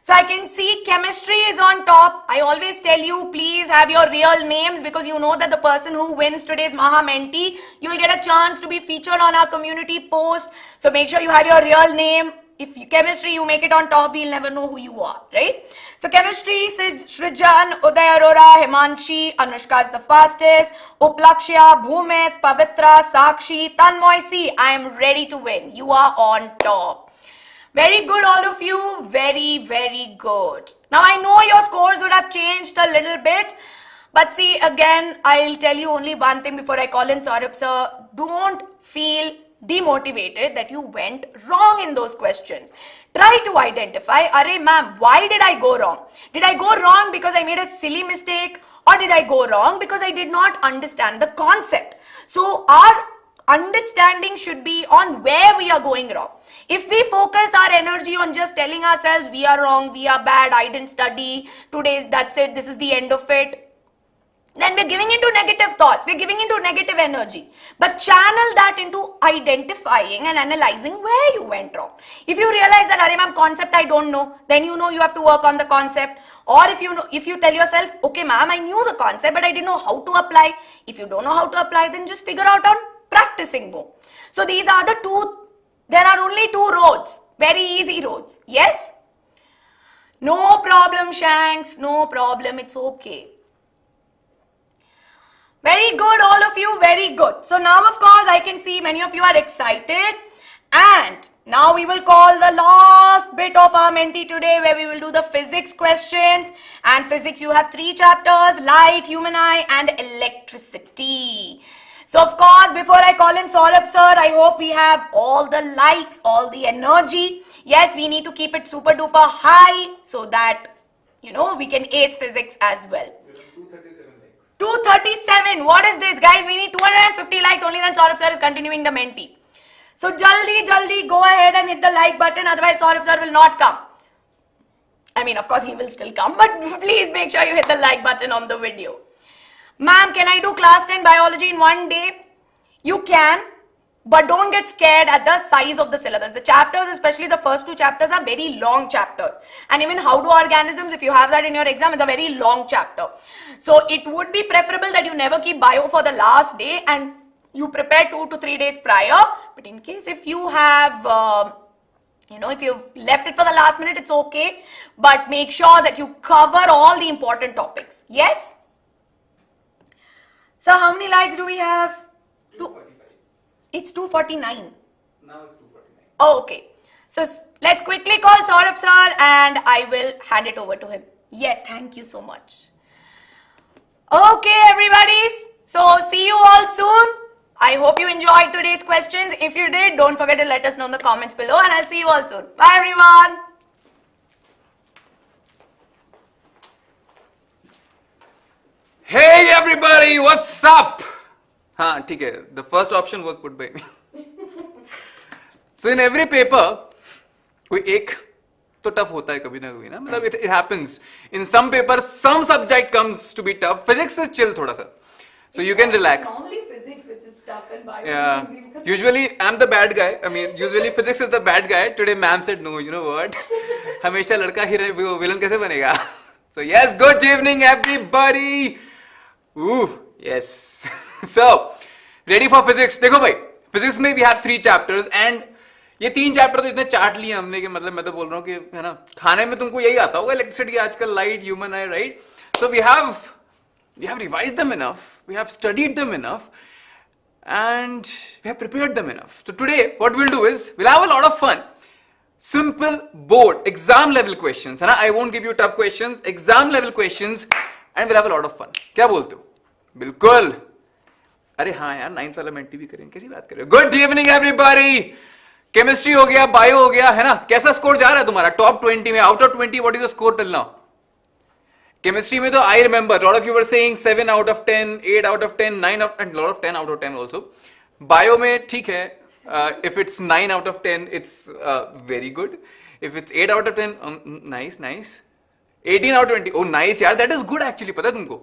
So I can see chemistry is on top. I always tell you, please have your real names because you know that the person who wins today's Maha Menti, you will get a chance to be featured on our community post. So make sure you have your real name. If chemistry, you make it on top, we'll never know who you are, right? So chemistry, Srijan, Uday Arora, Himanshi, Anushka is the fastest, Uplakshya, Bhumit, Pavitra, Sakshi, Tanmoy, see, I am ready to win. You are on top. Very good, all of you. Very, very good. Now, I know your scores would have changed a little bit. But see, again, I'll tell you only one thing before I call in Saurabh sir. Don't feel demotivated that you went wrong in those questions. Try to identify, arey ma'am, why did I go wrong? Did I go wrong because I made a silly mistake? Or did I go wrong because I did not understand the concept? So, our understanding should be on where we are going wrong. If we focus our energy on just telling ourselves we are wrong, we are bad, I didn't study, today that's it, this is the end of it, then we're giving into negative thoughts, we're giving into negative energy. But channel that into identifying and analyzing where you went wrong. If you realize that, arey ma'am, concept I don't know, then you know you have to work on the concept. Or if you tell yourself, okay ma'am, I knew the concept but I didn't know how to apply. If you don't know how to apply, then just figure out on practicing more. So these are the two, there are only two roads, very easy roads. Yes? No problem, Shanks, no problem, it's okay. Very good, all of you, very good. So now, of course, I can see many of you are excited. And now we will call the last bit of our Menti today where we will do the physics questions. And physics, you have 3 chapters, light, human eye and electricity. So, of course, before I call in Saurabh sir, I hope we have all the likes, all the energy. Yes, we need to keep it super duper high so that, you know, we can ace physics as well. 237. What is this, guys? We need 250 likes. Only then Saurabh sir is continuing the Menti. So jaldi go ahead and hit the like button. Otherwise, Saurabh sir will not come. I mean, of course, he will still come. But please make sure you hit the like button on the video. Ma'am, can I do class 10 biology in one day? You can. But don't get scared at the size of the syllabus. The chapters, especially the first 2 chapters, are very long chapters. And even how do organisms, if you have that in your exam, it's a very long chapter. So it would be preferable that you never keep bio for the last day and you prepare 2 to 3 days prior. But in case if you have, if you've left it for the last minute, it's okay. But make sure that you cover all the important topics. Yes? So how many likes do we have? 245. It's 249. Now it's 249. Oh, okay. So let's quickly call Saurabh sir and I will hand it over to him. Yes, thank you so much. Okay, everybody. So see you all soon. I hope you enjoyed today's questions. If you did, don't forget to let us know in the comments below and I'll see you all soon. Bye, everyone. Hey everybody, what's up? हाँ ठीक है. The first option was put by me. So in every paper, कोई एक तो tough होता है कभी ना कभी ना. मतलब it happens. In some papers, some subject comes to be tough. Physics is chill थोड़ा सा. So you can relax. Normally physics which is tough and bio. Yeah. Usually I'm the bad guy. I mean, usually physics is the bad guy. Today ma'am said no. You know what? हमेशा लड़का ही रहे, villain कैसे बनेगा? So yes, good evening everybody. Ooh, yes. So ready for physics? देखो भाई, physics में we have 3 chapters and ये 3 chapter तो इतने चाट लिए हमने कि मतलब मैं तो बोल रहा हूँ कि है ना, खाने में तुमको यही आता होगा, इलेक्ट्रिसिटी आजकल, light, human I, right? So we have revised them enough, we have studied them enough, and we have prepared them enough. So today what we'll do is we'll have a lot of fun. Simple board exam level questions, है ना? I won't give you tough questions, exam level questions, and we'll have a lot of fun. क्या बोलते हो? बिल्कुल. अरे हाँ यार, 9th वाला मेंटी भी करेंगे, कैसी बात कर रहे हो? Good evening everybody. केमिस्ट्री हो गया, बायो हो गया, है ना? कैसा स्कोर जा रहा है तुम्हारा टॉप 20 में? Out of 20 what is the score till now? Chemistry में तो I remember lot of you were saying 7 out of 10, 8 out of 10, 9 out, and lot of 10 out of 10 also. Bio में ठीक है, if it's 9 out of 10 it's very good. If it's 8 out of 10 nice. 18 out of 20, oh nice यार, that is good actually. पता है तुमको?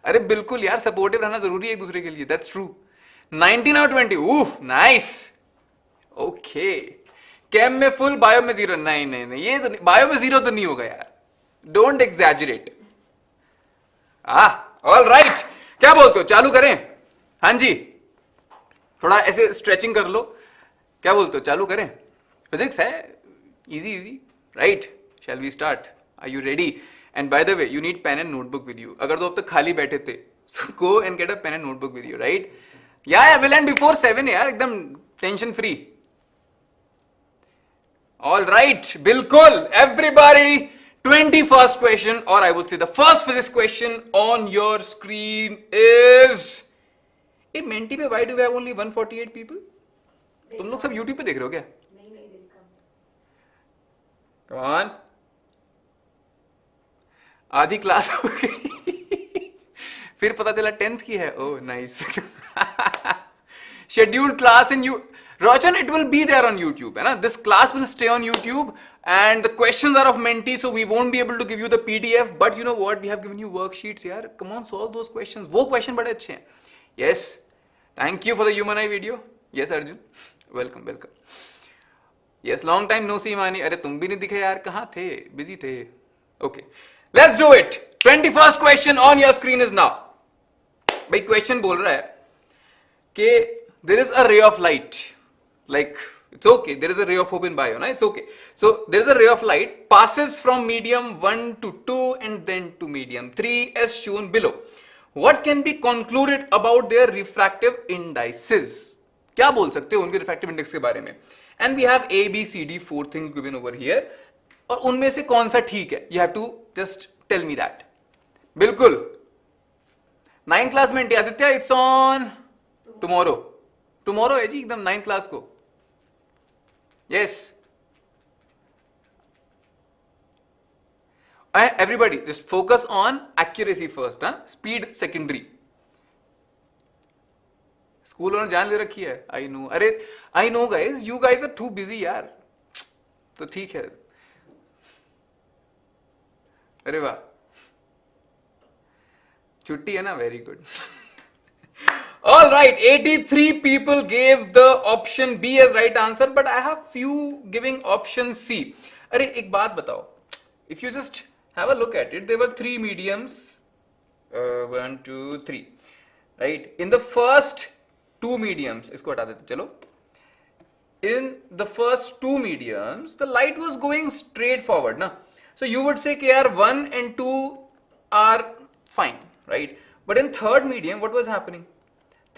अरे बिल्कुल यार, सपोर्टिव रहना जरूरी है एक दूसरे के लिए, that's true. 19 out of 20, oof, nice. Okay. केम में फुल, बायो में 0. नहीं, ये तो बायो में 0 तो नहीं होगा यार, डोंट एग्जैजरेट. ऑल राइट, क्या बोलते हो, चालू करें? हाँ जी, थोड़ा ऐसे स्ट्रेचिंग कर लो. क्या बोलते हो, चालू करें? फिजिक्स है, easy right? Shall we start? Are you ready? And by the way, you need pen and notebook with you. अगर तो अब तक खाली बैठे थे, so go and get a pen and notebook with you, right? या will end before 7 यार, एकदम टेंशन फ्री. ऑल राइट, बिल्कुल everybody. 21st question, or I would say the first physics question on your screen is, A Menti पे why do we have only 148 people? तुम लोग सब YouTube पे देख रहे हो क्या? नहीं, come on. आधी क्लास हो गई. फिर पता चला 10th की है. Oh nice. Scheduled class in you. Rajan, it will be there on YouTube, है ना? This class will stay on YouTube, and the questions are of Menti, so we won't be able to give you the PDF. But you know what? We have given you worksheets, यार. Come on, solve those questions. वो question बड़े अच्छे हैं. Yes. Thank you for the human eye video. Yes, Arjun. Welcome. Yes, long time no see, Mani. अरे तुम भी नहीं दिखे यार, कहाँ थे? Busy थे. Okay. Let's do it. 21st question on your screen is now. भाई question बोल रहा है कि there is a ray of light. Like, it's okay, there is a ray of hope in bio, na? It's okay. So there is a ray of light passes from medium 1 to 2 and then to medium 3 as shown below. What can be concluded about their refractive indices? क्या बोल सकते हो उनके refractive index के बारे में? And we have A, B, C, D, 4 things given over here. और उनमें से कौन सा ठीक है? You have to just tell me that. बिल्कुल. 9th class में Aditya, it's on tomorrow. Tomorrow है जी, एकदम 9th class को. Yes. Everybody, just focus on accuracy first, huh? Speed secondary. School और जान ले रखी है. I know. अरे I know guys, you guys are too busy यार. तो ठीक है. अरे वाह, छुट्टी है ना, very good. All right, 83 people gave the option B as right answer, but I have few giving option C. अरे एक बात बताओ, if you just have a look at it, there were 3 mediums, 1, 2, 3, right? In the first 2 mediums, इसको हटा देते चलो. In the first 2 mediums, the light was going straight forward, ना? So you would say कि यार 1 and 2 are fine, right? But in third medium, what was happening?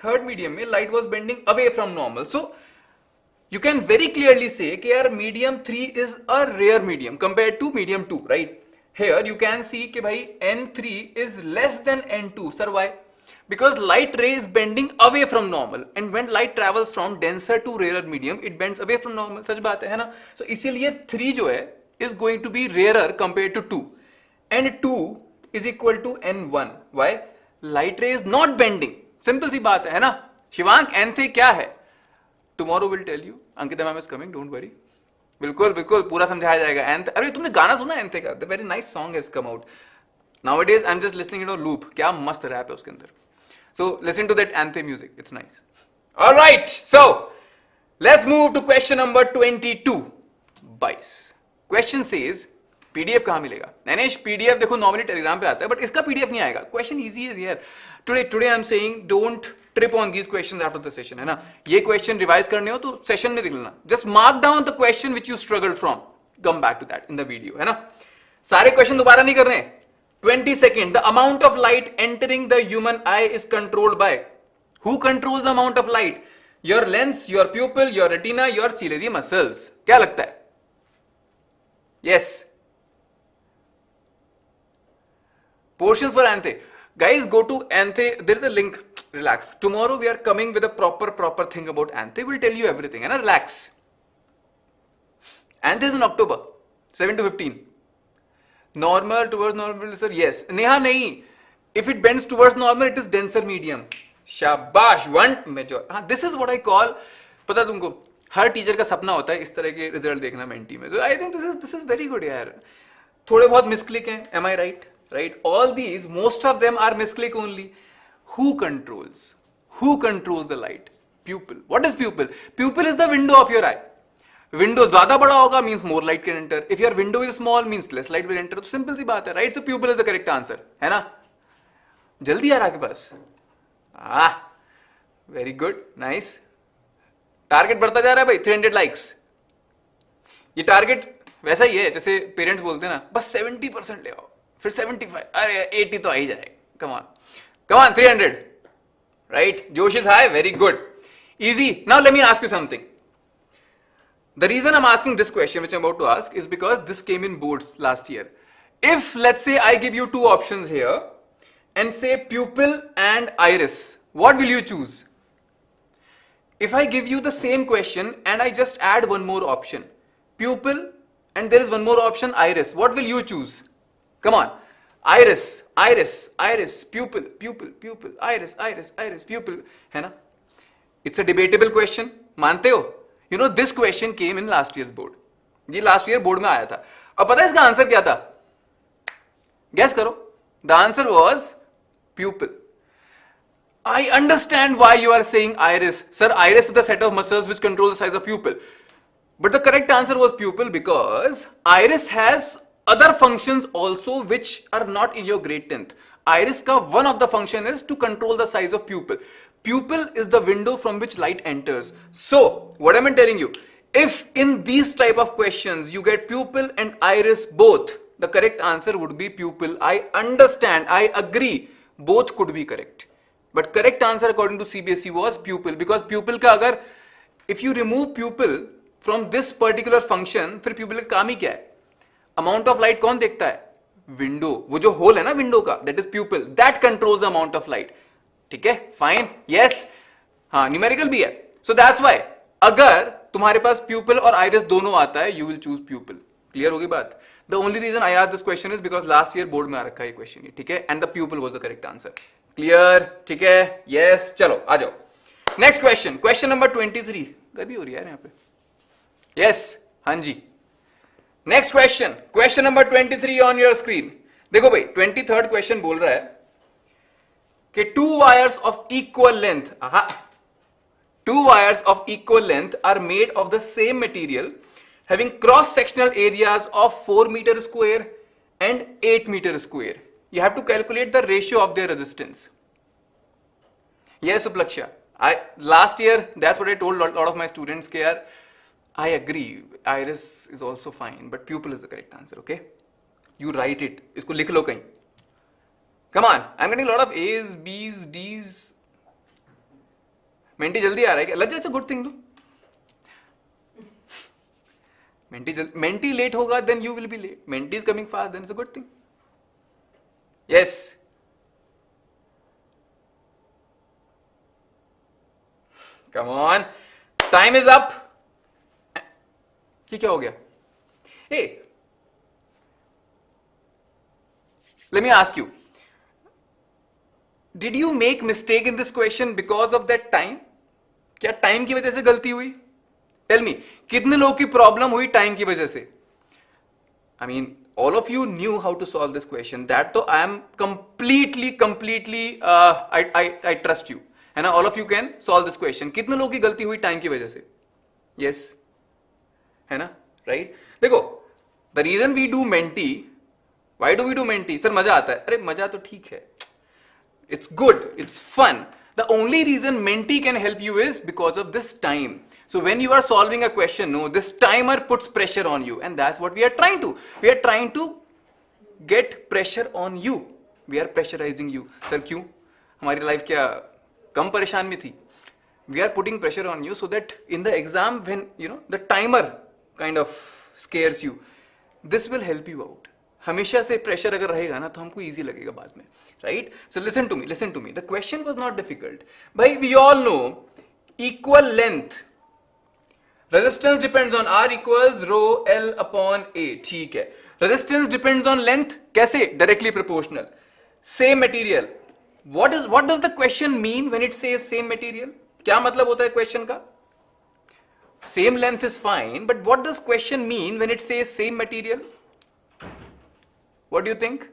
Third medium में light was bending away from normal. So you can very clearly say कि यार medium 3 is a rare medium compared to medium 2, right? Here you can see कि भाई N3 is less than N2. Sir, why? Because light ray is bending away from normal, and when light travels from denser to rarer medium, it bends away from normal. सच बात है ना? So इसीलिए 3 जो है is going to be rarer compared to 2, and 2 is equal to N1. Why? Light ray is not bending. Simple सी बात है ना? शिवांक, nth क्या है? Tomorrow will tell you. Ankita ma'am is coming, don't worry. बिल्कुल पूरा समझाया जाएगा. nth, अरे तुमने गाना सुना nth का? The very nice song has come out. Nowadays I'm just listening to a loop. क्या मस्त रैप है उसके अंदर. So listen to that nth music. It's nice. All right. So Let's move to question number 22. 22. Question says, PDF कहां मिलेगा? Nainesh PDF देखो normally Telegram पे आता है, बट इसका पीडीएफ नहीं आएगा. Question easy is here. Today I am saying don't trip on these questions after the session, है ना. ये क्वेश्चन रिवाइज करने हो तो सेशन में देख लेना. Just mark down the question which you struggled from, come back to that in the video, है ना. सारे क्वेश्चन दोबारा नहीं करने. 22nd, the amount of light entering the human eye is controlled by. Who controls the amount of light? Your lens, your pupil, your retina, your ciliary muscles. क्या लगता है? Yes. Portions for Anthe. Guys, go to Anthe. There is a link. Relax. Tomorrow we are coming with a proper thing about Anthe. We'll tell you everything. And relax. Anthe is in October, 7 to 15. Normal towards normal, sir. Yes. Neha nahi. If it bends towards normal, it is denser medium. शाबाश. One major. हाँ, this is what I call. पता तुमको हर teacher का सपना होता है इस तरह के रिजल्ट देखना मेंटी में. So I think this is very good यार. थोड़े बहुत मिसक्लिक हैं. Am I right? Right? All these, most of them are misclick only. Who controls? Who controls the light? Pupil. What is pupil? Pupil is the window of your eye. Window ज्यादा बड़ा होगा means more light can enter. If your window is small means less light will enter. तो simple सी बात है, right? So pupil is the correct answer, है ना. जल्दी आ रहा है आपके पास. Very good, nice. टारगेट बढ़ता जा रहा है भाई. 300 लाइक्स. ये टारगेट वैसा ही है जैसे पेरेंट्स बोलते हैं ना, बस 70% ले आओ, फिर 75, अरे 80 तो आ ही जाए. Come on 300, right. जोश is high. Very good. Easy. Now let me ask you something. The reason I'm asking this question, which I'm about to ask, is because this came in boards last year. If, let's say, I give you two options here and say pupil and iris, what will you choose? If I give you the same question and I just add one more option, pupil, and there is one more option, iris, what will you choose? Come on. Iris, pupil, iris, pupil. है ना? It's a debatable question. मानते हो? You know, this question came in last year's board. ये last year board में आया था. अब पता है इसका आंसर क्या था? Guess करो. The answer was pupil. I understand why you are saying iris. Sir, iris is the set of muscles which control the size of pupil. But the correct answer was pupil because iris has other functions also which are not in your grade 10th. Iris ka one of the function is to control the size of pupil. Pupil is the window from which light enters. So, what am I telling you? If in these type of questions you get pupil and iris both, the correct answer would be pupil. I understand, I agree, both could be correct. But correct answer according to CBSE was pupil, because pupil का अगर if you remove pupil from this particular function, फिर pupil का काम ही क्या है? Amount of light कौन देखता है? Window. वो जो hole है ना window का, that is pupil. That controls the amount of light. ठीक है, फाइन. यस. हाँ, न्यूमेरिकल भी है. सो दैट्स व्हाई अगर तुम्हारे पास प्यूपिल और आइरिस दोनों आता है, you will choose pupil. Clear होगी बात? The only reason I asked this question is because last year board में आ रखा है ये क्वेश्चन. ठीक है, and the pupil was the correct answer. Clear? ठीक है, यस. चलो आ जाओ नेक्स्ट क्वेश्चन. Question number 23. गलती हो रही है यहाँ पे. यस, हाँ जी. Next question, question number 23 on your screen. देखो भाई, 23rd क्वेश्चन बोल रहा है कि two wires of equal length, two wires of equal length are made of the same material having cross sectional areas of 4 meter square and 8 meter square. You have to calculate the ratio of their resistance. Yes, Uplaksha. Last year that's what I told a lot of my students कि यार I agree, iris is also fine, but pupil is the correct answer. Okay, you write it. इसको लिख लो कहीं. Come on, I'm getting a lot of A's, B's, D's. Menti जल्दी आ रहा है क्या? लज्जा, it's a good thing, do. Menti late होगा, then you will be late. मेंटी is coming fast, then it's a good thing. Yes. Come on. Time is up. ये क्या हो गया? Hey, let me ask you. Did you make mistake in this question because of that time? क्या time की वजह से गलती हुई? Tell me, कितने लोगों की प्रॉब्लम हुई टाइम की वजह से? I mean, all of you knew how to solve this question. That तो I am completely, I trust you. है ना? All of you can solve this question. कितने लोगों की गलती हुई टाइम की वजह से? Yes, है ना, राइट? देखो, the reason we do Menti, why do we do Menti? Sir मजा आता है. अरे मजा तो ठीक है, it's good, it's fun. The only reason Menti can help you is because of this time. So when you are solving a question, no, this timer puts pressure on you, and that's what we are trying to. We are trying to get pressure on you. We are pressurizing you. Sir, क्यों? हमारी life क्या कम परेशान में थी? We are putting pressure on you so that in the exam, when the timer kind of scares you, this will help you out. हमेशा से pressure अगर रहेगा ना तो हमको इजी लगेगा बाद में, right? So listen to me, the question was not difficult. भाई we all know equal length, resistance depends on R equals rho L upon A. ठीक है, रेजिस्टेंस डिपेंड्स ऑन लेंथ. कैसे? Directly proportional. Same material. What does the question mean when it says same material? क्या मतलब होता है question का? Same length is fine, but what does question mean when it says same material? What do you think?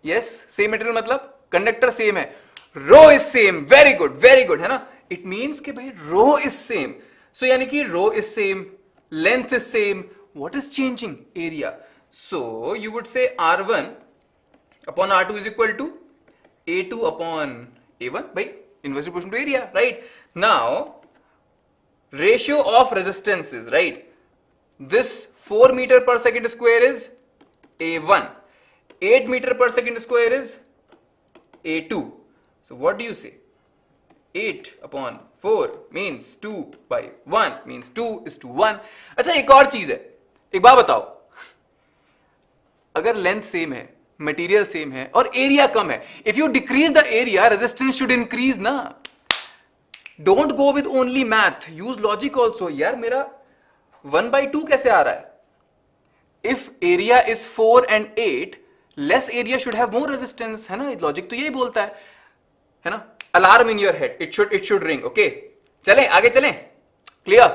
Yes, same material मतलब conductor same है, रो is same. Very good है ना. It means कि भाई रो इज सेम. सो यानी कि rho is same, length is same. What is changing? Area. So you would say R1 upon R2 is equal to A2 upon A1. भाई inverse proportional to area, right? Now ratio of resistances, right? This 4 meter per second square is A1. 8 meter per second square is A2. So what do you say? 8 upon 4 means 2 by 1 means 2 is to 1. अच्छा, एक और चीज है, एक बात बताओ. अगर length same है, मटेरियल सेम है और एरिया कम है, if you decrease the area, resistance should increase ना. Don't go with only math, use logic also. यार मेरा 1/2 कैसे आ रहा है? If area is 4 and 8, less area should have more resistance, है ना? लॉजिक तो यही बोलता है ना? Alarm in your head, it should ring. Okay, चलें आगे चलें. Clear?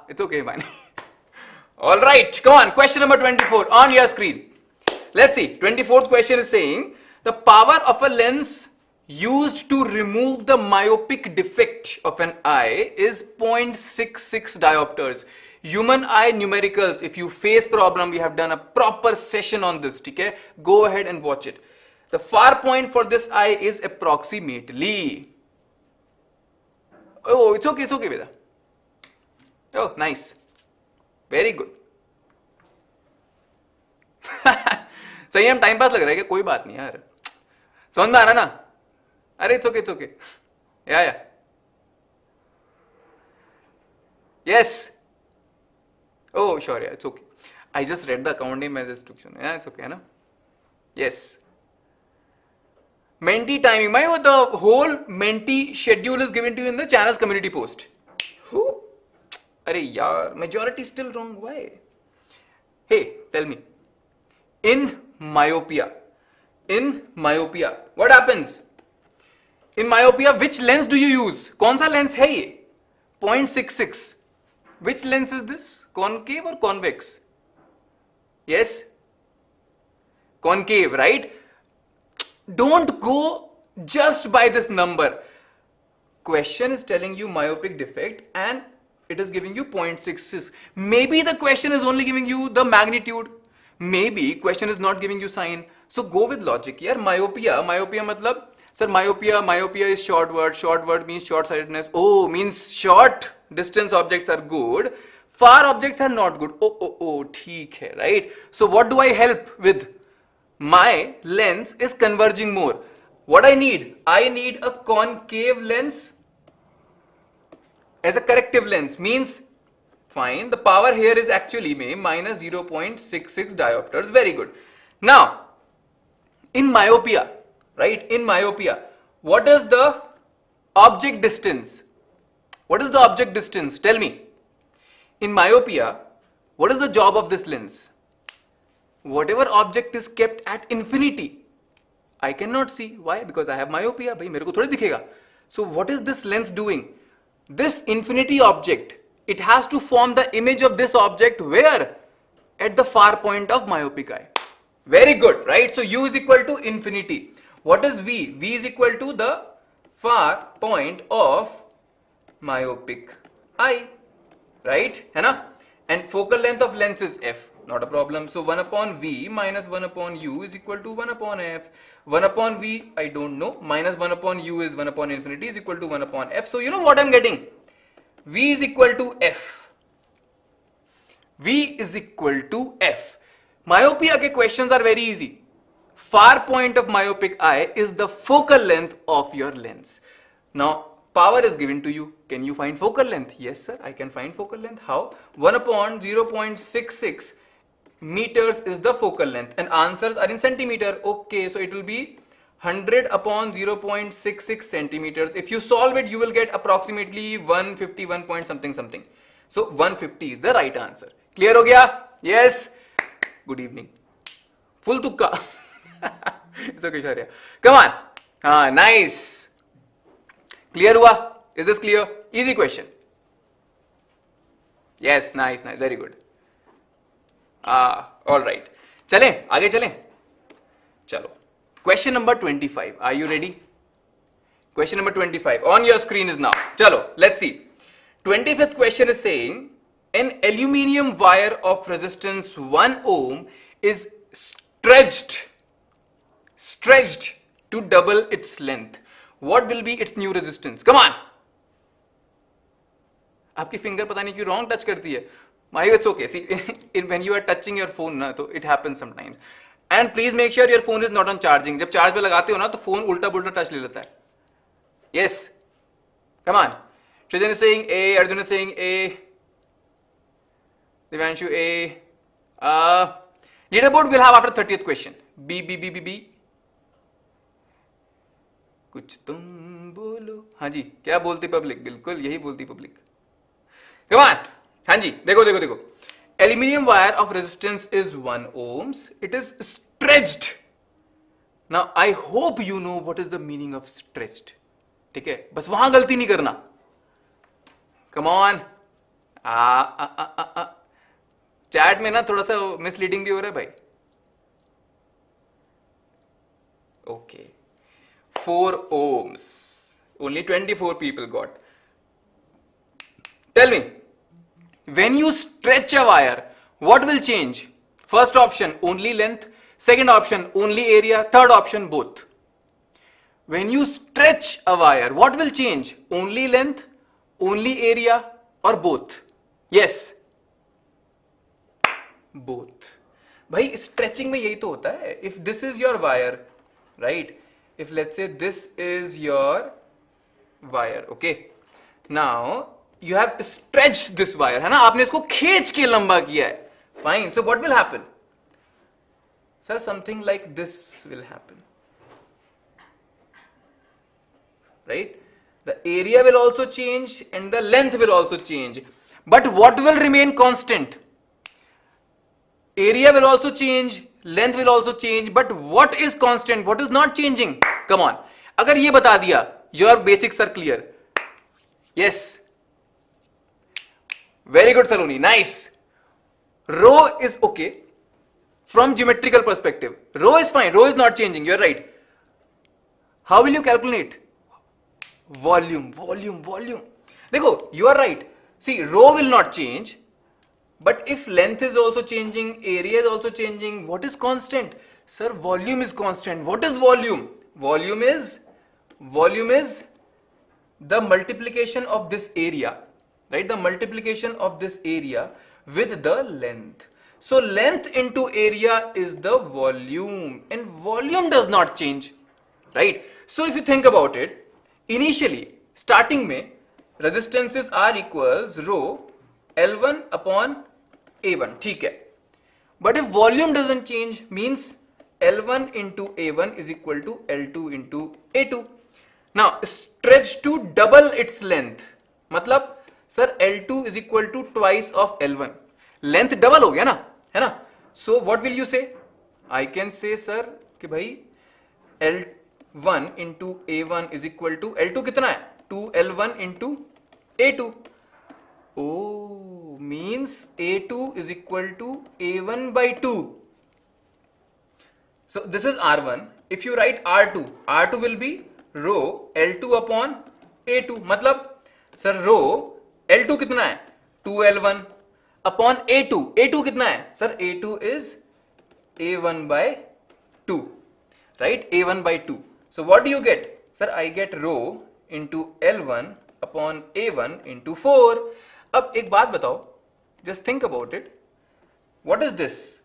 It's okay man. All right, come on. Question number 24 on your screen. Let's see. 24th question is saying the power of a lens used to remove the myopic defect of an eye is 0.66 diopters. Human eye numericals, if you face problem, we have done a proper session on this. Okay, go ahead and watch it. The far point for this eye is approximately, oh, it's okay beta. Oh, nice, very good. सही है, time pass लग रहा है क्या? कोई बात नहीं यार, समझ में आ रहा ना? अरे it's okay. Yeah. Yes. Oh, sure, yeah, it's okay. I just read the account name as instruction. Yeah, it's okay, na? Yes. Menti timing. The whole Menti schedule is given to you in the channel's community post. Who? Arey yaar, majority still wrong. Why? Hey, tell me. In myopia, what happens? In myopia, which lens do you use? कौन सा lens है ये? 0.66. Which lens is this? Concave or convex? Yes? Concave, right? Don't go just by this number. Question is telling you myopic defect and it is giving you 0.66. Maybe the question is only giving you the magnitude. Maybe question is not giving you sign. So go with logic. यार myopia मतलब, sir, myopia is short word means short-sightedness. Oh, means short distance objects are good, far objects are not good. Oh, ठीक है, right? So what do I help with? My lens is converging more. What I need a concave lens as a corrective lens. Means fine, the power here is actually minus 0.66 diopters. Very good. Now in myopia, right? In myopia, what is the object distance? What is the object distance? Tell me. In myopia, what is the job of this lens? Whatever object is kept at infinity, I cannot see. Why? Because I have myopia. भाई मेरे को थोड़ी दिखेगा. So what is this lens doing? This infinity object, it has to form the image of this object where? At the far point of myopic eye. Very good, right? So U is equal to infinity. What is V? V is equal to the far point of myopic eye, right? है ना? And focal length of lens is f. Not a problem. So 1 upon v minus 1 upon u is equal to 1 upon f. 1 upon v, I don't know. Minus 1 upon u is 1 upon infinity is equal to 1 upon f. So you know what I'm getting? V is equal to f. V is equal to f. Myopia ke questions are very easy. Far point of myopic eye is the focal length of your lens. Now, power is given to you. Can you find focal length? Yes, sir, I can find focal length. How? 1 upon 0.66 meters is the focal length, and answers are in centimeter. Okay, so it will be 100 upon 0.66 centimeters. If you solve it, you will get approximately 151 point something something. So 150 is the right answer. Clear ho gaya? Yes. Good evening. Full tukka. It's okay, Sharia. Come on. Nice. Clear hua? Is this clear? Easy question. Yes, nice, very good. All right. चलें, आगे चलें. चलो. Question number 25. Are you ready? Question number 25 on your screen is now. Chalo, let's see. 25th question is saying an aluminium wire of resistance 1 ohm is stretched to double its length. What will be its new resistance? Come on. आपकी finger पता नहीं क्यों wrong touch करती है. It's okay. See, when you are touching your phone, ना, तो it happens sometimes. And please make sure your phone is not on charging. जब charge पे लगाते हो ना, तो phone उल्टा पुल्टा touch ले लेता है. Yes. Come on. Shrijan is saying A. Arjun is saying A. Divanshu A. Leaderboard will have after 30th question. B. कुछ तुम बोलो. हाँ जी, क्या बोलती पब्लिक? बिल्कुल यही बोलती पब्लिक. Come on. हाँ जी, देखो. Aluminium wire of resistance is 1 ohms. It is stretched. Now, I hope you know what is the meaning of stretched. ठीक है, बस वहां गलती नहीं करना. Come on. चैट में ना थोड़ा सा मिसलीडिंग भी हो रहा है भाई. Okay. 4 ohms. Only 24 people got. Tell me, when you stretch a wire, what will change? First option, only length. Second option, only area. Third option, both. When you stretch a wire, what will change? Only length, only area, or both? Yes. Both. भाई stretching में यही तो होता है. If this is your wire, right? If let's say this is your wire, okay? Now you have stretched this wire, है ना? आपने इसको खींच के लंबा किया है. Fine. So what will happen? Sir, something like this will happen. Right? The area will also change and the length will also change. But what will remain constant? Area will also change, length will also change, but what is constant? What is not changing? Come on. अगर ये बता दिया, your basics are clear. Yes. Very good, Saloni. Nice. Rho is okay from geometrical perspective. Rho is fine. Rho is not changing. You're right. How will you calculate? Volume. देखो, you are right. See, rho will not change. But if length is also changing, area is also changing, what is constant? Sir, volume is constant. What is volume? Volume is the multiplication of this area, right? The multiplication of this area with the length. So length into area is the volume, and volume does not change, right? So if you think about it, initially, starting में, resistances R equals rho L1 upon A1, ठीक है. But if volume doesn't change, means L1 into A1 is equal to L2 into A2. Now, stretch to double its length. मतलब, sir, L2 is equal to twice of L1. Length double हो गया ना, है ना? So, what will you say? I can say, sir, कि भाई L1 into A1 is equal to L2 कितना है? 2L1 into A2. Oh, means A2 is equal to A1 by 2. So this is R1. If you write R2, R2 will be row L2 upon A2, मतलब sir रो L2 कितना है 2L1 upon A2 कितना है sir A2 is A1 by 2, right? A1 by 2. So what do you get? Sir, I get rho into L1 upon A1 into 4. अब एक बात बताओ, just think about it. What is this?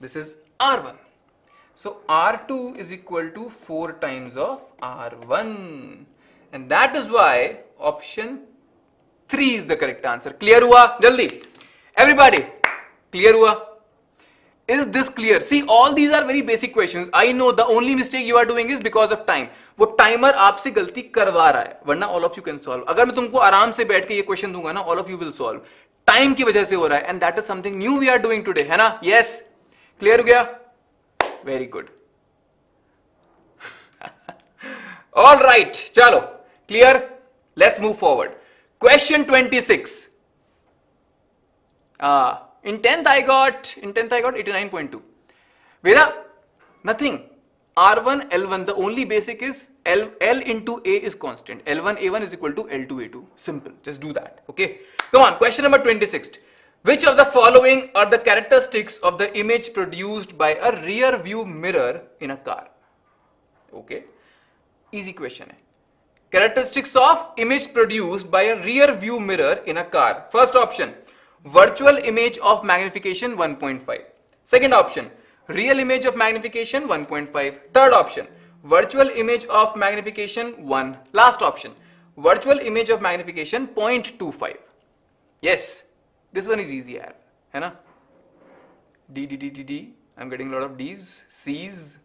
This is R1. So R2 is equal to 4 times of R1. And that is why option 3 is the correct answer. Clear हुआ? जल्दी. Everybody, clear हुआ? Is this clear? See, all these are very basic questions. I know the only mistake you are doing is because of time. वो timer आपसे गलती करवा रहा है, वरना all of you can solve. अगर मैं तुमको आराम से बैठ के ये question दूंगा ना, all of you will solve. Time की वजह से हो रहा है, and that is something new we are doing today, है ना? Yes, clear हो गया? Very good. All right, चलो, clear? Let's move forward. Question 26. In 10th I got 89.2. Veda, nothing. R1, L1, the only basic is L into A is constant. L1, A1 is equal to L2, A2. Simple. Just do that. Okay. Come on. Question number 26. Which of the following are the characteristics of the image produced by a rear view mirror in a car? Okay. Easy question. Characteristics of image produced by a rear view mirror in a car. First option, virtual image of magnification 1.5. Second option, real image of magnification 1.5. Third option, virtual image of magnification 1. Last option, virtual image of magnification 0.25. Yes, this one is easy, yaar. है ना? D. I'm getting a lot of D's, C's.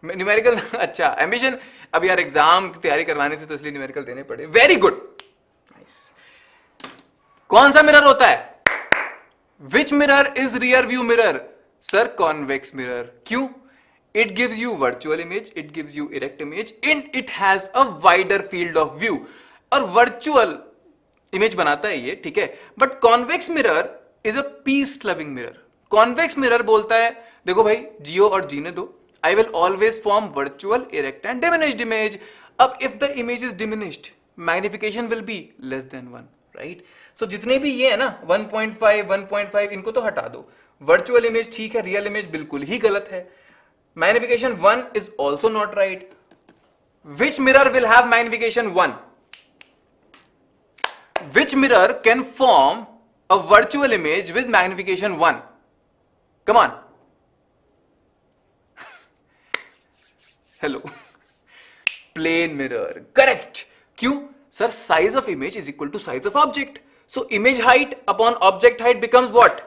Numerical अच्छा ambition, अब यार exam की तैयारी करवानी थी तो इसलिए न्यूमेरिकल देने पड़े. वेरी गुड, नाइस. कौन सा मिरर होता है? Which mirror is rear view mirror? Sir convex mirror. क्यों? It gives you virtual image, it gives you erect image, and it has a wider field of view. और वर्चुअल इमेज बनाता है ये, ठीक है, but convex mirror is a peace loving mirror. Convex mirror बोलता है देखो भाई जियो और जीने दो, I will always form virtual, erect and diminished image. अब if the image is diminished, magnification will be less than 1, right? So जितने भी ये है ना 1.5 इनको तो हटा दो. Virtual image ठीक है, real image बिल्कुल ही गलत है. Magnification 1 is also not right. Which mirror will have magnification 1? Which mirror can form a virtual image with magnification 1? Come on. Hello. Plane mirror. Correct. क्यों? Sir size of image is equal to size of object, so image height upon object height becomes what?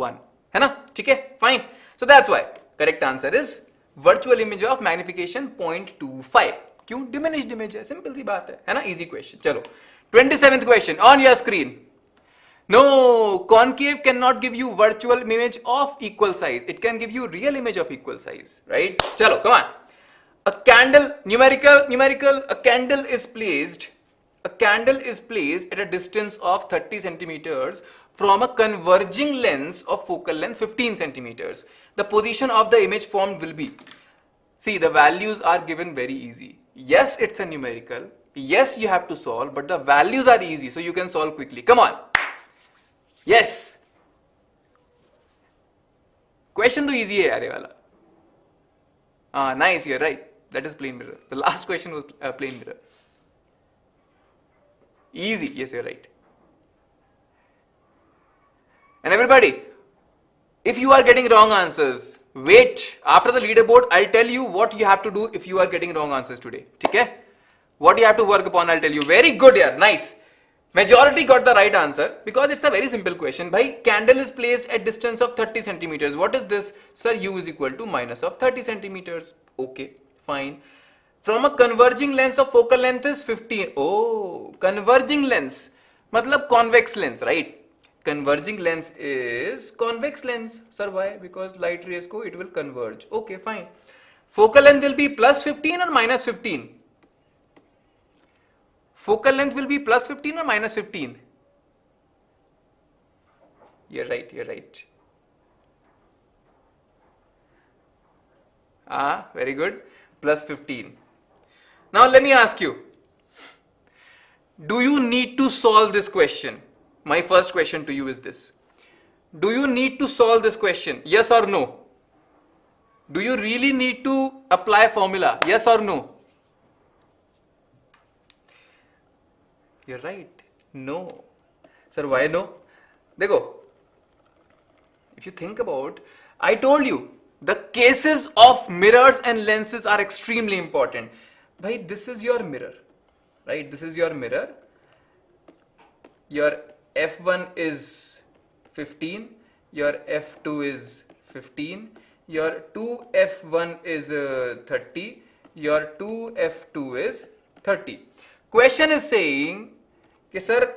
1, है ना? ठीक है, fine. So that's why correct answer is virtual image of magnification 0.25. क्यों? Diminished image है, simple सी बात है ना? Easy question. चलो 27th question on your screen. No, concave cannot give you virtual image of equal size. It can give you real image of equal size, right? चलो, come on. A candle, numerical, a candle is placed at a distance of 30 centimeters from a converging lens of focal length 15 centimeters. The position of the image formed will be. See, the values are given very easy. Yes, it's a numerical. Yes, you have to solve, but the values are easy, so you can solve quickly. Come on. Yes. Question तो easy है यार ये वाला. Nice, you're right. That is plane mirror. The last question was plane mirror. Easy. Yes, you're right. And everybody, if you are getting wrong answers, wait. After the leaderboard, I'll tell you what you have to do if you are getting wrong answers today. Okay? What you have to work upon, I'll tell you. Very good, yeah. Nice. Majority got the right answer because it's a very simple question. Bhai, candle is placed at distance of 30 centimeters. What is this? Sir, U is equal to minus of 30 centimeters. Okay. Fine. From a converging lens of focal length is 15. Oh, converging lens मतलब convex lens, right? Converging lens is convex lens. Sir, why? Because light rays को it will converge. Okay, fine. Focal length will be plus 15 or minus 15? Focal length will be plus 15 or minus 15? You're right, you're right. Very good. Plus 15. Now let me ask you, do you need to solve this question? My first question to you is this. Do you need to solve this question? Yes or no? Do you really need to apply formula? Yes or no? You're right. No. Sir, why no? Dekho, if you think about, I told you, the cases of mirrors and lenses are extremely important. Bhai, this is your mirror, right? This is your mirror. Your f1 is 15, your f2 is 15, your 2f1 is 30, your 2f2 is 30. Question is saying, कि sir,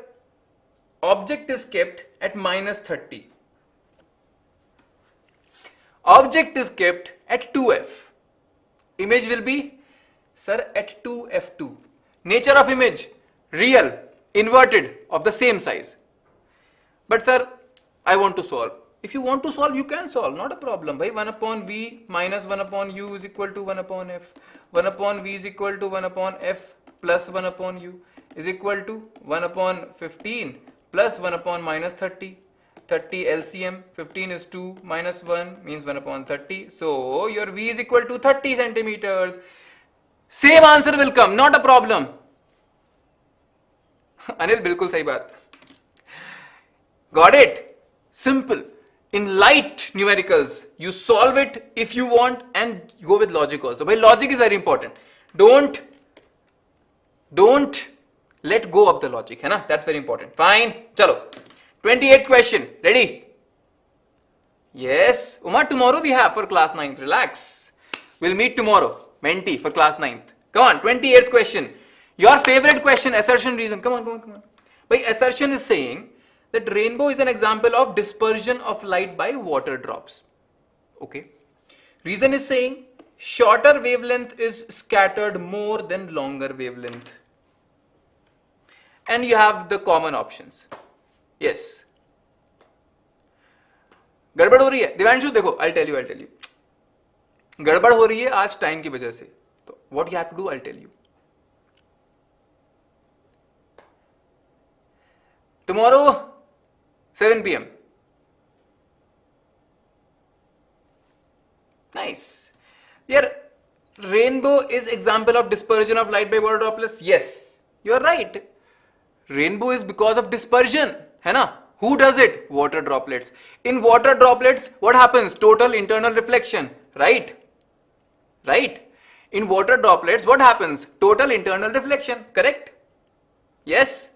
object is kept at minus 30. Object is kept at 2f. Image will be, sir, at 2f2. Nature of image, real, inverted, of the same size. But sir, I want to solve. If you want to solve, you can solve, not a problem. Bhai, 1 upon v minus 1 upon u is equal to 1 upon f. 1 upon v is equal to 1 upon f plus 1 upon u is equal to 1 upon 15 plus 1 upon minus 30. 30 LCM, 15 is 2 minus 1 means 1 upon 30. So your v is equal to 30 centimeters. Same answer will come, not a problem. Anil, bilkul sahi baat. Got it? Simple. In light numericals, you solve it if you want and go with logic also. But logic is very important. Don't let go of the logic. Hai na? That's very important. Fine. Chalo. 28th question. Ready? Yes. Uma, tomorrow we have for class 9th. Relax. We'll meet tomorrow. Menti for class 9th. Come on. 28th question. Your favorite question, assertion, reason. Come on. By assertion is saying that rainbow is an example of dispersion of light by water drops. Okay. Reason is saying shorter wavelength is scattered more than longer wavelength. And you have the common options. Yes. गड़बड़ हो रही है दिवांशु देखो I'll tell you गड़बड़ हो रही है आज टाइम की वजह से तो what you have to do I'll tell you. Tomorrow 7 p.m. Nice. Here rainbow is example of dispersion of light by water droplets. Yes, you are right. Rainbow is because of dispersion, है ना? Who does it? Water droplets. In water droplets, what happens? Total internal reflection, right? Right. In water droplets, what happens? Total internal reflection, correct? Yes.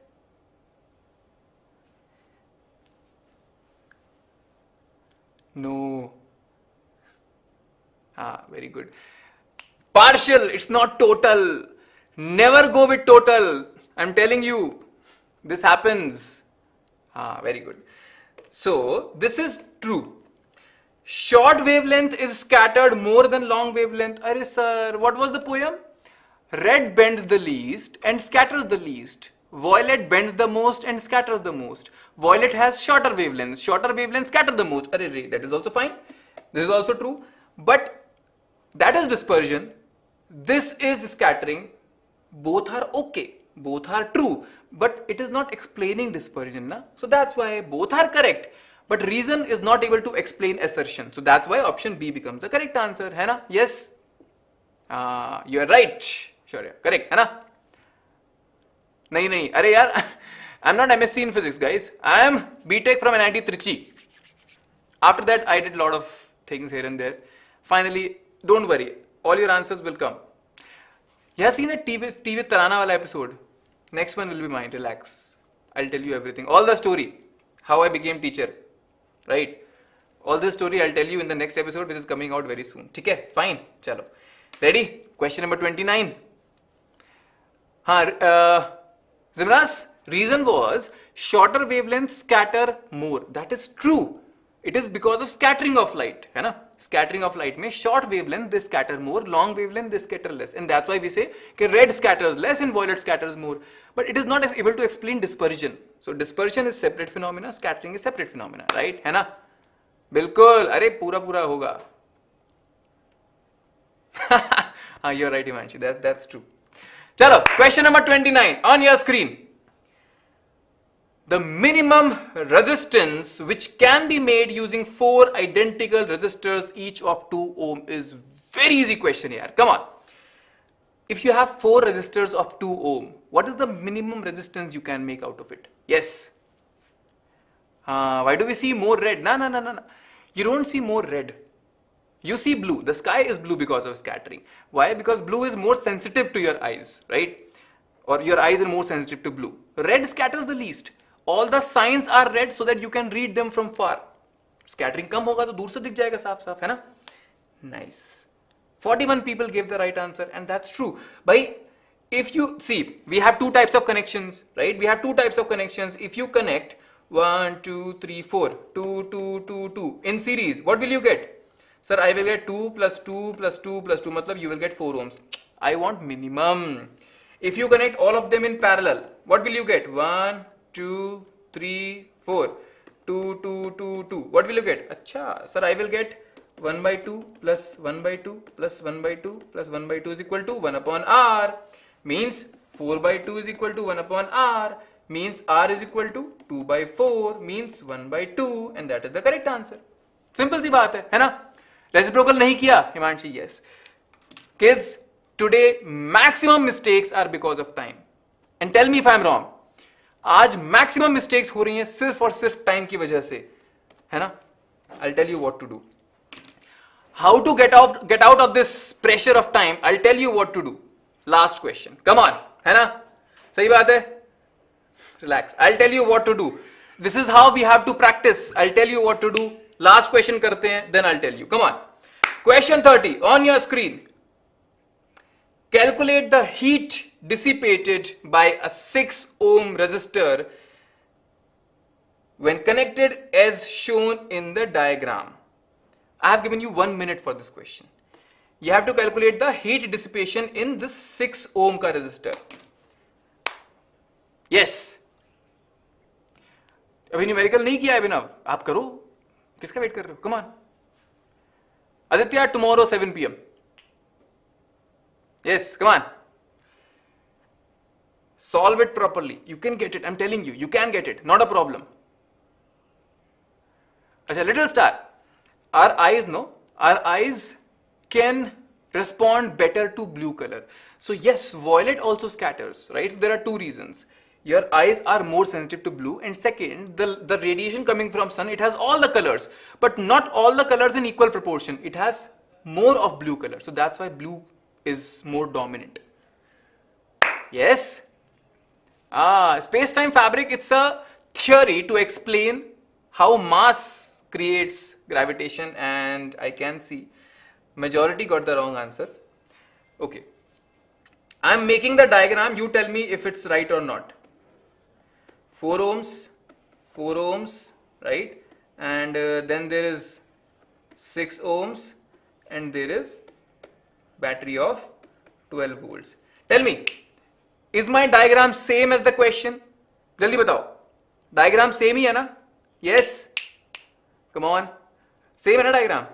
No. Very good. Partial, it's not total. Never go with total. I'm telling you. This happens. Very good. So, this is true. Short wavelength is scattered more than long wavelength. Arey sir, what was the poem? Red bends the least and scatters the least. Violet bends the most and scatters the most. Violet has shorter wavelengths. Shorter wavelengths scatter the most. Arey, that is also fine. This is also true. But that is dispersion. This is scattering. Both are okay. Both are true. But it is not explaining dispersion. Na? So that's why both are correct. But reason is not able to explain assertion. So that's why option B becomes the correct answer. Hai na? Yes? You are right. Sure, yeah. Correct. Hai na? Nahi. Arey yaar, I'm not MSc in physics, guys. I am BTech from NIT Trichy. After that, I did a lot of things here and there. Finally, don't worry. All your answers will come. You have seen the TV Tarana wala episode. Next one will be mine. Relax. I'll tell you everything. All the story. How I became teacher. Right? All this story I'll tell you in the next episode, which is coming out very soon. ठीक है? Fine. चलो. Ready? Question number 29. Zimras, reason was shorter wavelengths scatter more. That is true. It is because of scattering of light. है ना? Scattering of light में short wavelength they scatter more, long wavelength they scatter less. And that's why we say that red scatters less and violet scatters more. But it is not able to explain dispersion. So dispersion is separate phenomena, scattering is separate phenomena. Right? है ना? बिल्कुल. अरे पूरा होगा. You're right, Himanshi. That's true. Chalo, question number 29 on your screen. The minimum resistance which can be made using 4 identical resistors each of 2 ohm is very easy question here. Come on. If you have 4 resistors of 2 ohm, what is the minimum resistance you can make out of it? Yes. Why do we see more red? No. You don't see more red. You see blue. The sky is blue because of scattering. Why? Because blue is more sensitive to your eyes, right? Or your eyes are more sensitive to blue. Red scatters the least. All the signs are red so that you can read them from far. Scattering कम होगा तो दूर से दिख जाएगा साफ साफ, है ना? Nice. 41 people gave the right answer, and that's true. By if you see, we have 2 types of connections, right? We have 2 types of connections. If you connect 1, 2, 3, 4, 2, 2, 2, 2 in series, what will you get? Sir, I will get 2 plus 2 plus 2 plus 2, matlab you will get 4 ohms. I want minimum. If you connect all of them in parallel, what will you get? 1, 2, 3, 4, 2, 2, 2, 2. What will you get? Acha, sir, I will get 1 by 2 plus 1 by 2 plus 1 by 2 plus 1 by 2 is equal to 1 upon R. Means 4 by 2 is equal to 1 upon R. Means R is equal to 2 by 4 means 1 by 2, and that is the correct answer. Simple सी बात है ना? Reciprocal नहीं किया, Himanshi? Yes. Kids, today maximum mistakes are because of time. And tell me if I am wrong. आज maximum mistakes हो रही हैं सिर्फ और सिर्फ time की वजह से, है ना? I'll tell you what to do. How to get out of this pressure of time? I'll tell you what to do. Last question. Come on, है ना? सही बात है? Relax. I'll tell you what to do. This is how we have to practice. I'll tell you what to do. Last question करते हैं, then I'll tell you. Come on. Question 30 on your screen. Calculate the heat dissipated by a 6 ohm resistor when connected as shown in the diagram. I have given you 1 minute for this question. You have to calculate the heat dissipation in this 6 ohm का resistor. Yes. अभी numerical नहीं किया है अभिनव, आप करो. किसका wait कर रहे हो? Come on. Aditya, tomorrow 7 p.m. Yes, come on. Solve it properly. You can get it. I'm telling you, you can get it. Not a problem. Achha, little star. Our eyes can respond better to blue color. So yes, violet also scatters, right? So there are 2 reasons. Your eyes are more sensitive to blue, and second, the radiation coming from sun, it has all the colors, but not all the colors in equal proportion. It has more of blue color, so that's why blue is more dominant. Yes? Space-time fabric, it's a theory to explain how mass creates gravitation, and I can see majority got the wrong answer. Okay. I'm making the diagram, you tell me if it's right or not. 4 ohms, right? And then there is 6 ohms, and there is battery of 12 volts. Tell me, is my diagram same as the question? Jaldi batao. Diagram same ही है ना? Yes. Come on. Same है ना diagram?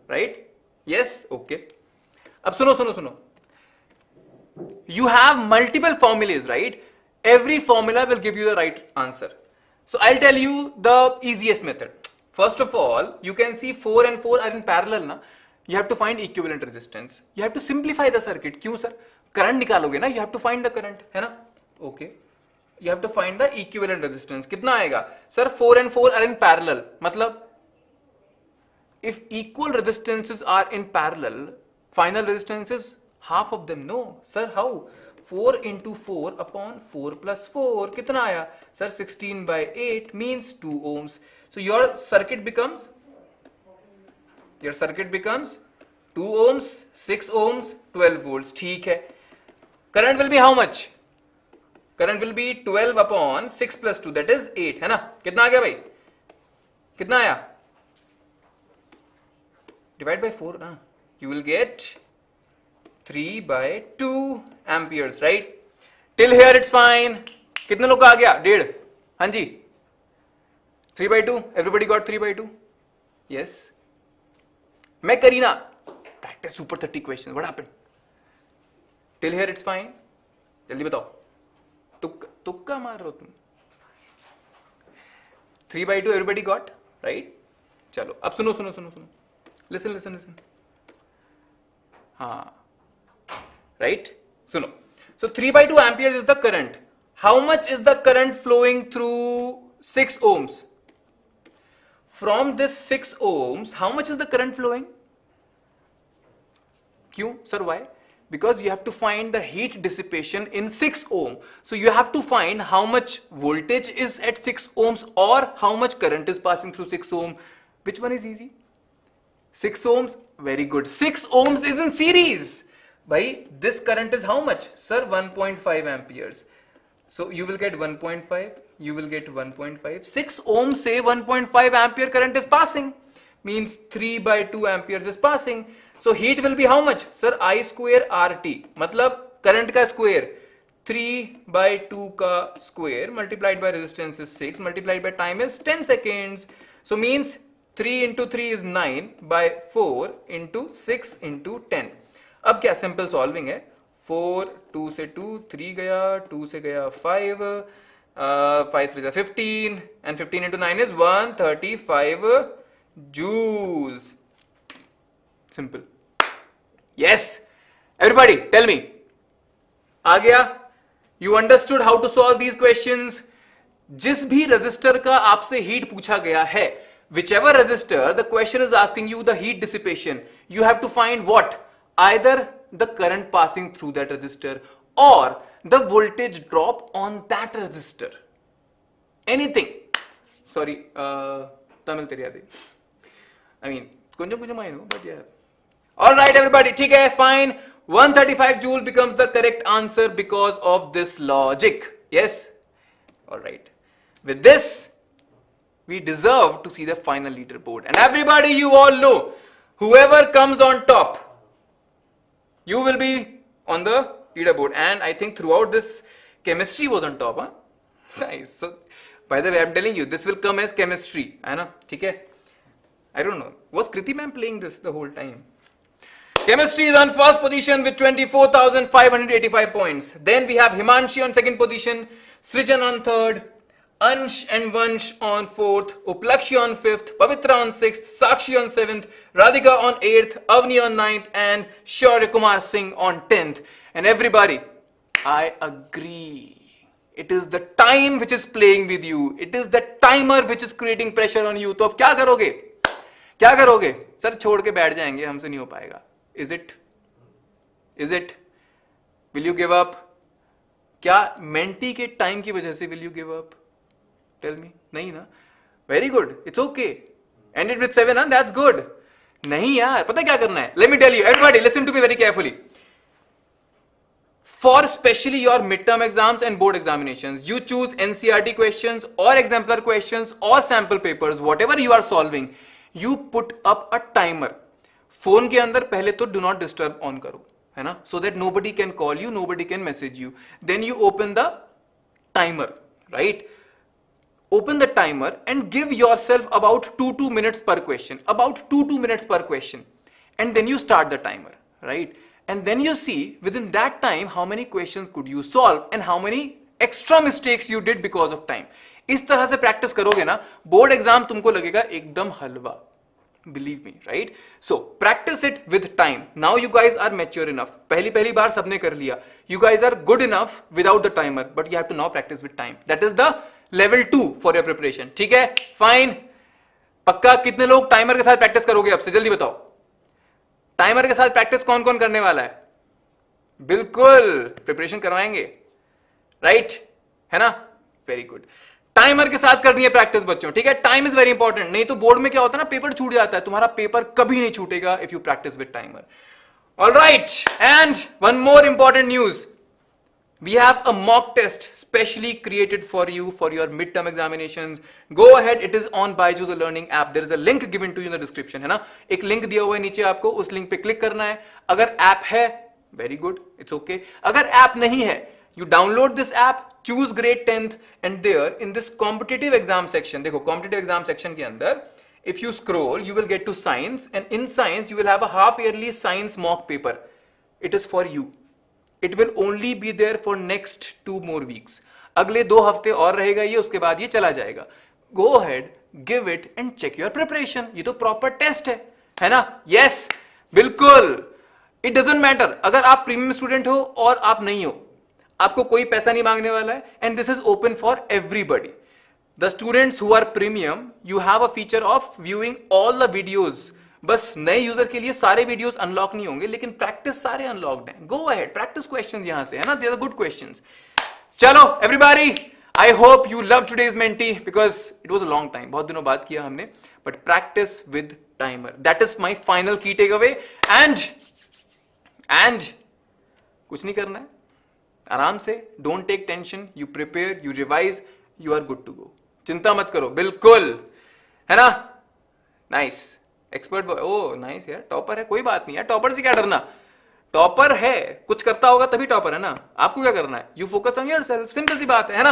Right? Yes. Okay. अब सुनो. You have multiple formulas, right? Every formula will give you the right answer. So I'll tell you the easiest method. First of all, you can see 4 and 4 are in parallel na. You have to find equivalent resistance. You have to simplify the circuit. क्यों sir? Current निकालोगे ना? You have to find the current, है ना? Okay. You have to find the equivalent resistance. कितना आएगा? Sir, 4 and 4 are in parallel. मतलब if equal resistances are in parallel, final resistance is half of them. No, sir, how? 4 into 4 upon 4 plus 4. कितना आया? Sir, 16 by 8 means 2 ohms. So your circuit becomes 2 ohms, 6 ohms, 12 volts. ठीक है. Current will be how much? Current will be 12 upon 6 plus 2, that is 8, है ना? कितना आ गया भाई? कितना आया? Divide by 4 ना. You will get 3 by 2 amperes, right? Till here it's fine. कितने लोग का आ गया? 1.5. हाँ जी. 3 by 2. Everybody got 3 by 2? Yes. मैं Kareena. practice super 30 questions. What happened? Till here it's fine. जल्दी बताओ. तुक्का मार रहे हो तुम. 3/2 everybody got, right? चलो अब सुनो. Listen. हाँ, right? सुनो. So 3/2 amperes is the current. How much is the current flowing through 6 ohms? From this 6 ohms, how much is the current flowing? Q, sir, why? Because you have to find the heat dissipation in 6 ohm. So you have to find how much voltage is at 6 ohms or how much current is passing through 6 ohm. Which one is easy? 6 ohms, very good. 6 ohms is in series. Bhai, this current is how much? Sir, 1.5 amperes. So you will get 1.5, you will get 1.5. 6 ohms say 1.5 ampere current is passing. Means 3/2 amperes is passing. So heat will be how much? Sir, I square RT. मतलब current का square. 3/2 का square multiplied by resistance is 6 multiplied by time is 10 seconds. So means 3 into 3 is 9 by 4 into 6 into 10. अब क्या simple solving है. 4, 2 से 2, 3 गया, 2 से गया 5, 5 3 15 and 15 into 9 is 135 joules. Simple. Yes. Everybody tell me. आ गया? You understood how to solve these questions? जिस भी resistor का आपसे heat पूछा गया है, whichever resistor, the question is asking you the heat dissipation. You have to find what? Either the current passing through that resistor or the voltage drop on that resistor. Anything. Sorry, Tamil theriyadu. I mean, konjam I know, but yeah. All right, everybody. ठीक है, fine. 135 joule becomes the correct answer because of this logic. Yes. All right. With this, we deserve to see the final leaderboard. And everybody, you all know, whoever comes on top, you will be on the leaderboard. And I think throughout this, chemistry was on top. Huh? Nice. So, by the way, I'm telling you, this will come as chemistry. I know. Okay? I don't know. Was Kriti ma'am playing this the whole time? Chemistry is on first position with 24,585 points. Then we have Himanshi on second position, Srijan on third, Ansh and Vansh on fourth, Uplakshi on fifth, Pavitra on sixth, Sakshi on seventh, Radhika on eighth, Avni on ninth, and Shaurya Kumar Singh on 10th. And everybody, I agree. It is the time which is playing with you. It is the timer which is creating pressure on you. तो अब क्या करोगे? क्या करोगे? Sir छोड़ के बैठ जाएंगे, हमसे नहीं हो पाएगा. Is it? Is it? Will you give up? क्या मेंटी के टाइम की वजह से will you give up? Tell me. नहीं ना? Very good. It's okay. Ended with 7, huh? That's good. नहीं यार, पता क्या करना है? Let me tell you. Everybody, listen to me very carefully. For especially your midterm exams and board examinations, you choose NCERT questions or exemplar questions or sample papers, whatever you are solving, you put up a timer. Phone के अंदर पहले तो do not disturb on करो, है ना, so that nobody can call you, nobody can message you. Then you open the timer, right? Open the timer and give yourself about 2 minutes per question, about 2 minutes per question, and then you start the timer, right? And then you see within that time how many questions could you solve and how many extra mistakes you did because of time. इस तरह से practice करोगे ना, board exam तुमको लगेगा एकदम हलवा. Believe me, right? So practice it with time. Now you guys are mature enough. पहली बार सबने कर लिया. You guys are good enough without the timer, but you have to now practice with time. That is the level 2 for your preparation. ठीक है? Fine. पक्का कितने लोग timer के साथ प्रैक्टिस करोगे अब से? जल्दी बताओ. टाइमर के साथ प्रैक्टिस कौन कौन करने वाला है? बिल्कुल प्रिपरेशन करवाएंगे, राइट? है ना? Very good. टाइमर के साथ करनी है प्रैक्टिस बच्चों, ठीक है? Time is very important. नहीं तो बोर्ड में क्या होता है ना, पेपर छूट जाता है. तुम्हारा पेपर कभी नहीं छूटेगा if you practice with timer. Alright, and one more important news. We have a mock test specially created for you for your midterm examinations. Go ahead, it is on BYJU'S learning app. There is a link given to you in the description, है ना? एक link दिया हुआ है नीचे आपको, उस link पे क्लिक करना है. अगर ऐप है, वेरी गुड, इट्स ओके. अगर ऐप नहीं है, you download this app, choose grade 10th, and there in this competitive exam section, देखो competitive exam section के अंदर If you scroll, you will get to science, and in science, you will have a half-yearly science mock paper. It is for you. It will only be there for next 2 more weeks. अगले 2 हफ्ते और रहेगा ये, उसके बाद ये चला जाएगा. Go ahead, give it and check your preparation. ये तो proper test है ना? Yes, बिल्कुल. It doesn't matter. अगर आप प्रीमियम स्टूडेंट हो और आप नहीं हो, आपको कोई पैसा नहीं मांगने वाला है, and this is open for everybody. The students who are premium, you have a feature of viewing all the videos. बस नए यूजर के लिए सारे वीडियोस अनलॉक नहीं होंगे, लेकिन प्रैक्टिस सारे अनलॉक्ड हैं. गो अहेड, प्रैक्टिस क्वेश्चंस यहां से, है ना? They are good questions. चलो everybody, I hope you love today's Menti because it was a long time. बहुत दिनों बाद किया हमने, but practice with timer, that is my final key takeaway. And कुछ नहीं करना है, आराम से, don't take tension, you prepare, you revise, you are good to go. चिंता मत करो, बिल्कुल, है ना? Nice. Expert boy, oh nice यार, टॉपर है, कोई बात नहीं है, टॉपर से क्या डरना? टॉपर है, कुछ करता होगा तभी टॉपर है ना. आपको क्या करना है? You focus on yourself, simple सी बात है ना?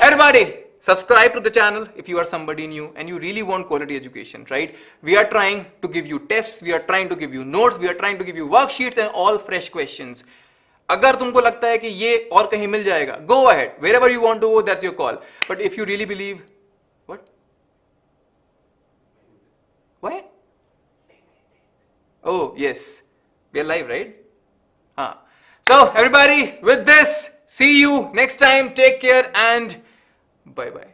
Everybody subscribe to the channel if you are somebody new and you really want quality education, right? We are trying to give you tests, we are trying to give you notes, we are trying to give you worksheets and all fresh questions. अगर तुमको लगता है कि ये और कहीं मिल जाएगा, go ahead, wherever you want to go, that's your call. But if you really believe, what? Why? Oh yes, we are live, right? So everybody, with this, see you next time. Take care and bye bye.